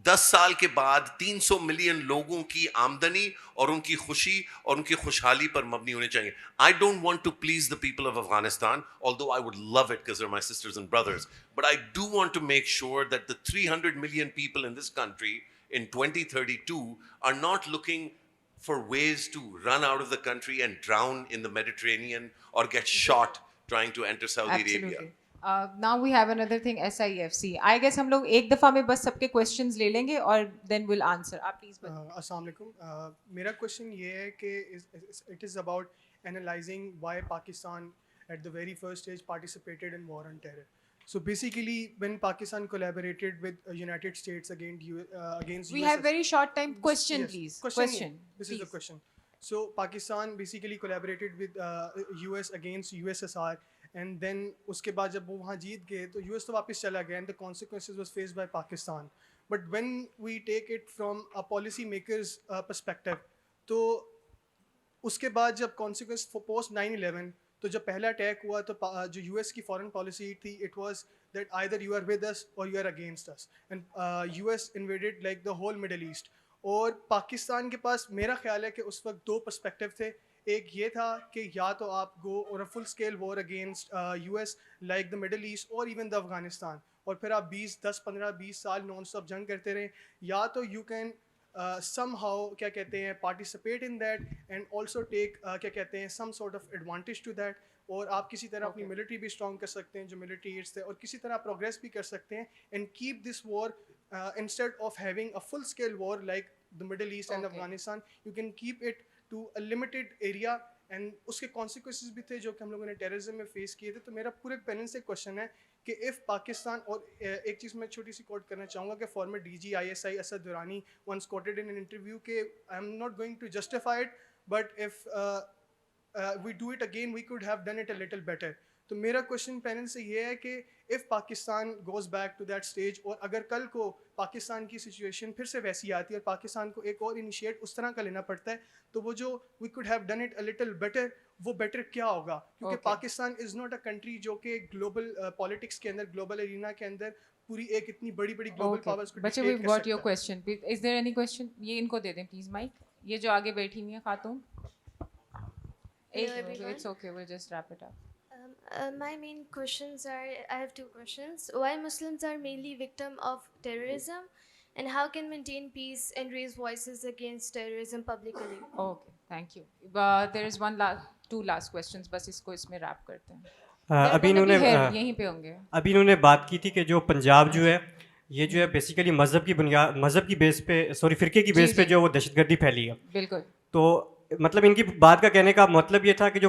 [SPEAKER 5] 10 سال کے بعد 300 ملین لوگوں کی آمدنی اور ان کی خوشی اور ان کی خوشحالی پر مبنی ہونے چاہیے. I don't want to please the people of Afghanistan, although I would love it because they're my sisters and brothers, but I do want to make sure that the 300 million people in this country in 2032 are not looking for ways to run out of the country and drown in the Mediterranean or get shot trying to enter Saudi Arabia.
[SPEAKER 1] Now we have another thing, SIFC. I guess ہم لوگ ایک دفعہ میں بس سب کے questions لے لیں گے اور then we'll answer. آپ please بتائیں.
[SPEAKER 9] السلام علیکم. میرا question یہ ہے کہ it is about analyzing why Pakistan at the very first stage participated in war on terror. So basically, when Pakistan collaborated with United States against
[SPEAKER 1] We
[SPEAKER 9] US,
[SPEAKER 1] have very short time. Question,
[SPEAKER 9] Yes.
[SPEAKER 1] please.
[SPEAKER 9] This
[SPEAKER 1] Please.
[SPEAKER 9] is the question. So Pakistan basically collaborated with US against USSR, and then اس کے بعد جب وہ وہاں جیت گئے تو US تو واپس چلا گیا, and the consequences was faced by Pakistan. But when we take it from a policy maker's perspective, تو اس کے بعد جب consequence for post 9/11 تو جب پہلا اٹیک ہوا تو جو یو ایس کی فارن پالیسی تھی, it was that either you are with us or you are against us, and U S invaded like the whole Middle East. اور پاکستان کے پاس میرا خیال ہے کہ اس وقت 2 پرسپیکٹیو تھے. ایک یہ تھا کہ یا تو آپ گو اور full scale war against U S like the Middle East اور ایون دا افغانستان, اور پھر آپ 10-15-20 سال نان اسٹاپ جنگ کرتے رہیں, یا تو یو کین somehow کیا کہتے ہیں participate in that and also take کیا کہتے ہیں some sort of advantage to that, اور آپ کسی طرح اپنی ملٹری بھی اسٹرانگ کر سکتے ہیں جو ملٹری ایڈس تھے, اور کسی طرح پروگریس بھی کر سکتے ہیں and keep this war instead of having a full scale war like the Middle East and Afghanistan, you can keep it to a limited area. And اس کے کانسیکوینسز بھی تھے جو کہ ہم لوگوں نے ٹیررزم میں فیس کیے تھے. تو میرا پورے پینل سے کوشچن ہے کہ اف پاکستان, اور ایک چیز میں چھوٹی سی کوٹ کرنا چاہوں گا کہ former DG/ISI Asad Durrani once quoted in an interview کہ I am not going to justify it, but if we do it again we could have done it a little better. تو میرا کوشچن پینل سے یہ ہے کہ اف Pakistan goes back to that stage, اور اگر کل کو پاکستان کی سچویشن پھر سے ویسی آتی ہے اور پاکستان کو ایک اور انیشیٹ اس طرح کا لینا پڑتا ہے, تو وہ جو we could have done it a little better, وہ بیٹر کیا ہوگا؟ کیونکہ Pakistan is not a country جو کہ گلوبل پالیٹکس کے اندر, گلوبل ارینا کے اندر پوری ایک اتنی بڑی بڑی گلوبل پاورز کو
[SPEAKER 1] بچے. We got your question. Is there any question? یہ ان کو دے دیں پلیز مائک, یہ جو آگے بیٹھی ہوئی ہیں خاتون. It's okay, we'll just wrap it up.
[SPEAKER 10] My main questions are, I have 2 questions. Why Muslims are mainly victim of terrorism, and how can maintain peace and raise voices against terrorism publicly?
[SPEAKER 1] Okay, thank you. There is two last questions, بس اس کو اس میں wrap کرتے ہیں.
[SPEAKER 11] ابھی انہوں نے
[SPEAKER 1] یہیں پہ ہوں گے.
[SPEAKER 11] ابھی انہوں نے بات کی تھی کہ جو پنجاب جو ہے یہ جو ہے بیسیکلی مذہب کی بنیاد, مذہب کی بیس پہ, فرقے کی بیس پہ جو وہ دہشت گردی پھیلی ہے.
[SPEAKER 1] بالکل.
[SPEAKER 11] تو مطلب ان کی بات کا کہنے کا مطلب یہ تھا کہ جو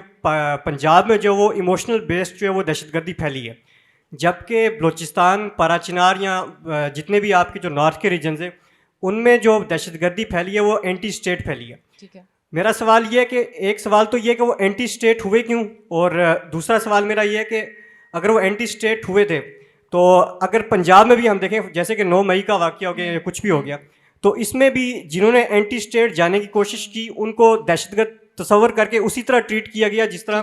[SPEAKER 11] پنجاب میں جو وہ ایموشنل بیسڈ جو ہے وہ دہشت گردی پھیلی ہے, جبکہ بلوچستان, پاراچنار یا جتنے بھی آپ کے جو نارتھ کے ریجنز ہیں ان میں جو دہشت گردی پھیلی ہے وہ اینٹی اسٹیٹ پھیلی ہے.
[SPEAKER 1] ٹھیک ہے.
[SPEAKER 11] میرا سوال یہ ہے کہ ایک سوال تو یہ کہ وہ اینٹی اسٹیٹ ہوئے کیوں, اور دوسرا سوال میرا یہ ہے کہ اگر وہ اینٹی اسٹیٹ ہوئے تھے تو اگر پنجاب میں بھی ہم دیکھیں جیسے کہ 9 مئی کا واقعہ ہو گیا یا کچھ بھی ہو گیا, تو اس میں بھی جنہوں نے اینٹی اسٹیٹ جانے کی کوشش کی ان کو دہشت گرد تصور کر کے اسی طرح ٹریٹ کیا گیا جس طرح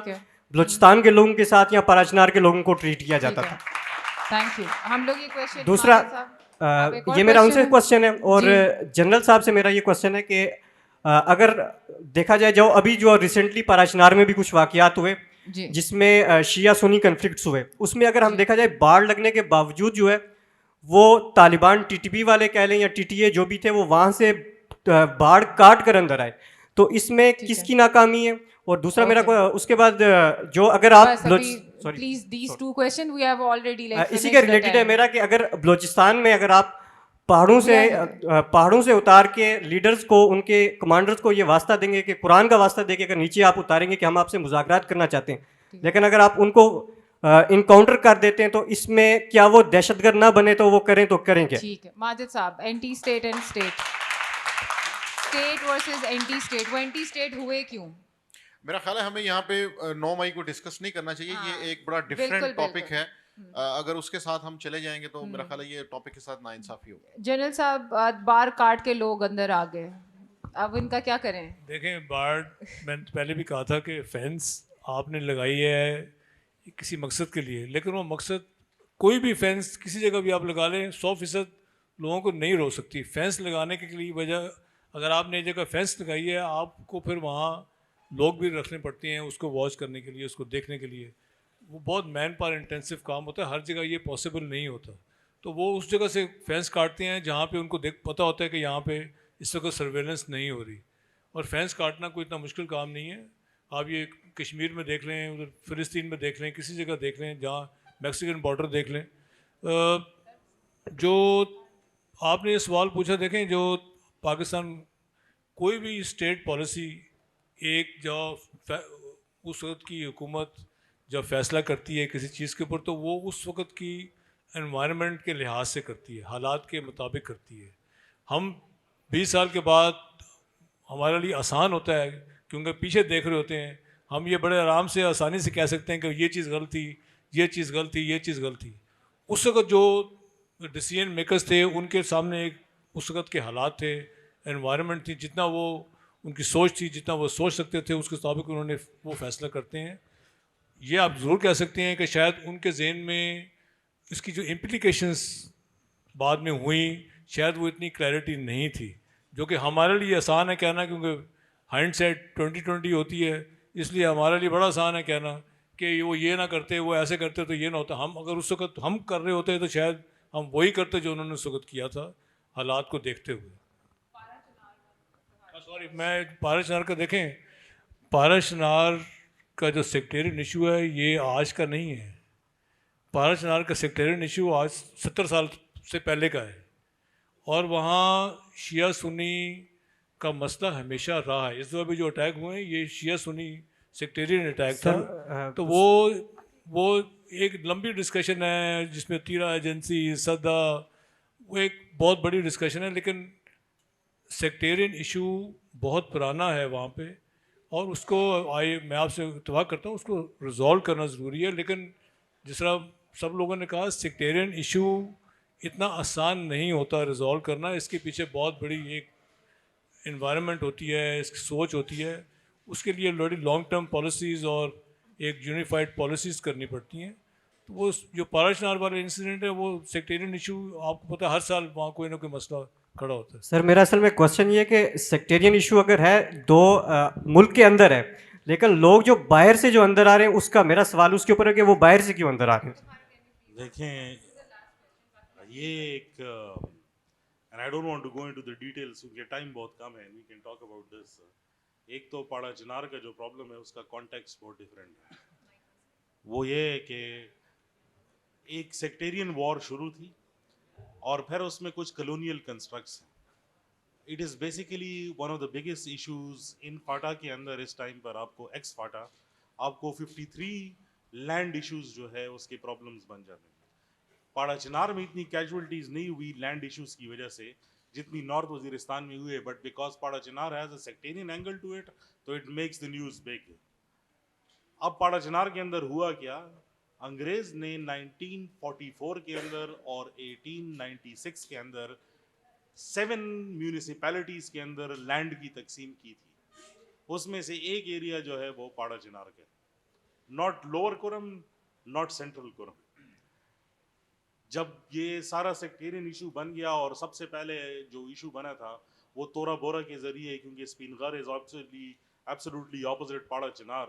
[SPEAKER 11] بلوچستان کے لوگوں کے ساتھ یا پاراچنار کے لوگوں کو ٹریٹ کیا جاتا تھا.
[SPEAKER 1] Thank you. ہم لوگ یہ کوسچن
[SPEAKER 11] دوسرا یہ میرا ان سے کوسچن ہے, اور جنرل صاحب سے میرا یہ کوسچن ہے کہ اگر دیکھا جائے جو ابھی جو ریسنٹلی پاراچنار میں بھی کچھ واقعات ہوئے جس میں شیعہ سنی کنفلکٹس ہوئے, اس میں اگر ہم دیکھا جائے باڑ لگنے کے باوجود جو ہے وہ طالبان TTP والے کہہ لیں یا TTA جو بھی تھے وہ وہاں سے باڑ کاٹ کر اندر آئے. تو اس میں کس کی ناکامی ہے, اور دوسرا میرا اس کے بعد جو اگر آپ
[SPEAKER 1] please these two question we have already like
[SPEAKER 11] اسی کے ریلیٹڈ ہے میرا کہ اگر بلوچستان میں اگر آپ پہاڑوں سے اتار کے لیڈرز کو ان کے کمانڈرز کو یہ واسطہ دیں گے کہ قرآن کا واسطہ دے کے اگر نیچے آپ اتاریں گے کہ ہم آپ سے مذاکرات کرنا چاہتے ہیں, لیکن اگر آپ ان کو انکاؤنٹر کر دیتے ہیں تو اس میں کیا وہ دہشت گرد نہ بنے تو وہ کریں تو کریں کیا؟
[SPEAKER 1] ٹھیک ہے ماجد صاحب, anti state and state versus anti state, وہ اینٹی اسٹیٹ ہوئے کیوں؟
[SPEAKER 4] میرا خیال ہے ہمیں یہاں پہ 9 مئی کو ڈسکس نہیں کرنا چاہیے, یہ ایک بڑا ڈفرینٹ ٹاپک ہے, اگر اس کے ساتھ ہم چلے جائیں گے تو میرا خیال ہے یہ ٹاپک کے ساتھ ناانصافی ہوگا.
[SPEAKER 1] جنرل صاحب بار کاٹ کے لوگ اندر آ گئے, اب ان کا کیا کریں؟
[SPEAKER 2] دیکھیں بار میں پہلے بھی کہا تھا کہ فینس آپ نے لگائی ہے کسی مقصد کے لیے, لیکن وہ مقصد کوئی بھی فینس کسی جگہ بھی آپ لگا لیں 100% لوگوں کو نہیں روک سکتی. فینس لگانے کے لیے وجہ اگر آپ نے ایک جگہ فینس لگائی ہے آپ کو پھر وہاں لوگ بھی رکھنے پڑتے ہیں اس کو واچ کرنے کے لیے, اس کو دیکھنے کے لیے, وہ بہت مین پاور انٹینسو کام ہوتا ہے, ہر جگہ یہ پاسبل نہیں ہوتا. تو وہ اس جگہ سے فینس کاٹتے ہیں جہاں پہ ان کو پتہ ہوتا ہے کہ یہاں پہ اس وقت سرویلنس نہیں ہو رہی, اور فینس کاٹنا کوئی اتنا مشکل کام نہیں ہے. آپ یہ کشمیر میں دیکھ لیں, ادھر فلسطین میں دیکھ لیں, کسی جگہ دیکھ لیں, جہاں میکسیکن بارڈر دیکھ لیں. جو آپ نے یہ سوال پوچھا, دیکھیں جو پاکستان کوئی بھی اسٹیٹ پالیسی ایک جو اس وقت کی حکومت جب فیصلہ کرتی ہے کسی چیز کے اوپر تو وہ اس وقت کی انوائرمنٹ کے لحاظ سے کرتی ہے, حالات کے مطابق کرتی ہے. ہم 20 سال کے بعد ہمارے لیے آسان ہوتا ہے کیونکہ پیچھے دیکھ رہے ہوتے ہیں, ہم یہ بڑے آرام سے آسانی سے کہہ سکتے ہیں کہ یہ چیز غلط تھی, یہ چیز غلط تھی, یہ چیز غلط تھی. اس وقت جو ڈیسیژن میکرز تھے ان کے سامنے ایک اس وقت کے حالات تھے, انوائرمنٹ تھی, جتنا وہ ان کی سوچ تھی, جتنا وہ سوچ سکتے تھے اس کے مطابق انہوں نے وہ فیصلہ کرتے ہیں. یہ آپ ضرور کہہ سکتے ہیں کہ شاید ان کے ذہن میں اس کی جو امپلیکیشنز بعد میں ہوئیں شاید وہ اتنی کلیئرٹی نہیں تھی, جو کہ ہمارے لیے آسان ہے کہنا کیونکہ ہائنڈ سیٹ 2020 ہوتی ہے, اس لیے ہمارے لیے بڑا آسان ہے کہنا کہ وہ یہ نہ کرتے, وہ ایسے کرتے تو یہ نہ ہوتا. ہم اگر اس وقت ہم کر رہے ہوتے تو شاید ہم وہی کرتے جو انہوں نے اس وقت کیا تھا حالات کو دیکھتے ہوئے. سوری میں پارا چنار کا دیکھیں, پارا چنار کا جو سیکٹیرین ایشو ہے یہ آج کا نہیں ہے. پارا چنار کا سیکٹیرین ایشو آج 70 سال سے پہلے کا ہے, اور وہاں شیعہ سنی کا مسئلہ ہمیشہ رہا ہے. اس دفعہ بھی جو اٹیک ہوئے ہیں یہ شیعہ سنی سیکٹیرین اٹیک تھا, تو وہ ایک لمبی ڈسکشن ہے جس میں تیرا ایجنسی صدا, وہ ایک بہت بڑی ڈسکشن ہے, لیکن سیکٹیرین ایشو بہت پرانا ہے وہاں پہ, اور اس کو میں آپ سے اتفاق کرتا ہوں اس کو ریزالو کرنا ضروری ہے. لیکن جس طرح سب لوگوں نے کہا سیکٹیرین ایشو اتنا آسان نہیں ہوتا ریزالو کرنا, اس کے پیچھے بہت بڑی ایک انوائرمنٹ ہوتی ہے, اس کی سوچ ہوتی ہے, اس کے لیے بڑی لانگ ٹرم پالیسیز اور ایک یونیفائڈ پالیسیز کرنی پڑتی ہیں. تو وہ جو پارا چنار والا انسیڈنٹ ہے وہ سیکٹیرین ایشو آپ کو پتہ ہے ہر سال وہاں کوئی نہ کوئی مسئلہ کھڑا ہوتا ہے.
[SPEAKER 11] سر میرا اصل میں کوشچن یہ ہے کہ سیکٹیرین ایشو اگر ہے دو ملک کے اندر ہے, لیکن لوگ جو باہر سے جو اندر آ رہے ہیں اس کا میرا سوال اس کے اوپر ہے کہ وہ باہر سے کیوں اندر آ رہے ہیں.
[SPEAKER 3] دیکھیں یہ ایک and I don't want to go into the details کیونکہ ٹائم بہت کم ہے, we can talk about this. ایک تو پاڑا چنار کا جو پرابلم ہے اس کا کانٹیکسٹ بہت ڈفرینٹ ہے. وہ یہ ہے کہ ایک سیکٹیرین وار شروع تھی اور پھر اس میں کچھ کلونیل کنسٹرکٹس ہیں. It is basically one of the biggest issues in FATA کے اندر اس ٹائم پر. آپ کو ایکس فاٹا آپ کو 53 لینڈ ایشوز جو ہے اس کے پرابلمس بن جاتے ہیں. پاڑا چنار میں اتنی کیجولیٹیز نہیں ہوئی لینڈ ایشوز کی وجہ سے جتنی نارتھ وزیرستان میں ہوئے, but because Parachinar has a sectarian angle to it تو it makes the news big. اب پاڑا چنار کے اندر ہوا کیا, انگریز نے 1944 کے اندر اور 1896 کے اندر 7 میونسپیلٹیز کے اندر لینڈ کی تقسیم کی تھی. اس میں سے ایک ایریا جو ہے وہ پاڑا چنار کا, not lower quorum not central quorum. جب یہ سارا سیکٹیرین ایشو بن گیا اور سب سے پہلے جو ایشو بنا تھا وہ تورا بورا کے ذریعے, کیونکہ اسپین غار is absolutely opposite Pada Chinar,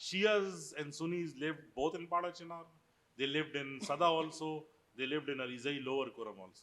[SPEAKER 3] Shias and Sunnis lived both in Pada Chinar, they lived in Sada also, they lived in Alizai Lower Kuram also.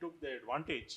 [SPEAKER 3] took the advantage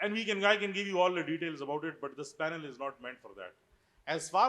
[SPEAKER 3] And I can give you all the details about it, but this panel is not meant for that. As far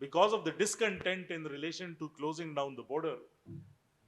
[SPEAKER 3] because of the discontent in relation to closing down the border,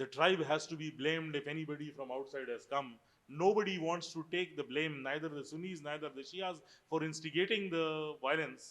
[SPEAKER 3] the tribe has to be blamed if anybody from outside has come. Nobody wants to take the blame, neither the Sunnis, neither the Shias, for instigating the violence.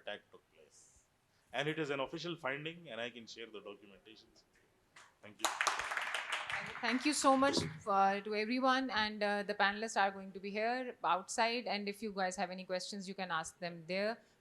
[SPEAKER 3] attack took place. And it is an official finding and I can share the documentation. Thank you.
[SPEAKER 1] Thank you so much to everyone, and the panelists are going to be here outside, and if you guys have any questions you can ask them there,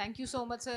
[SPEAKER 1] Thank you so much sir,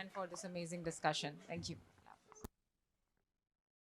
[SPEAKER 1] and for this amazing discussion. Thank you.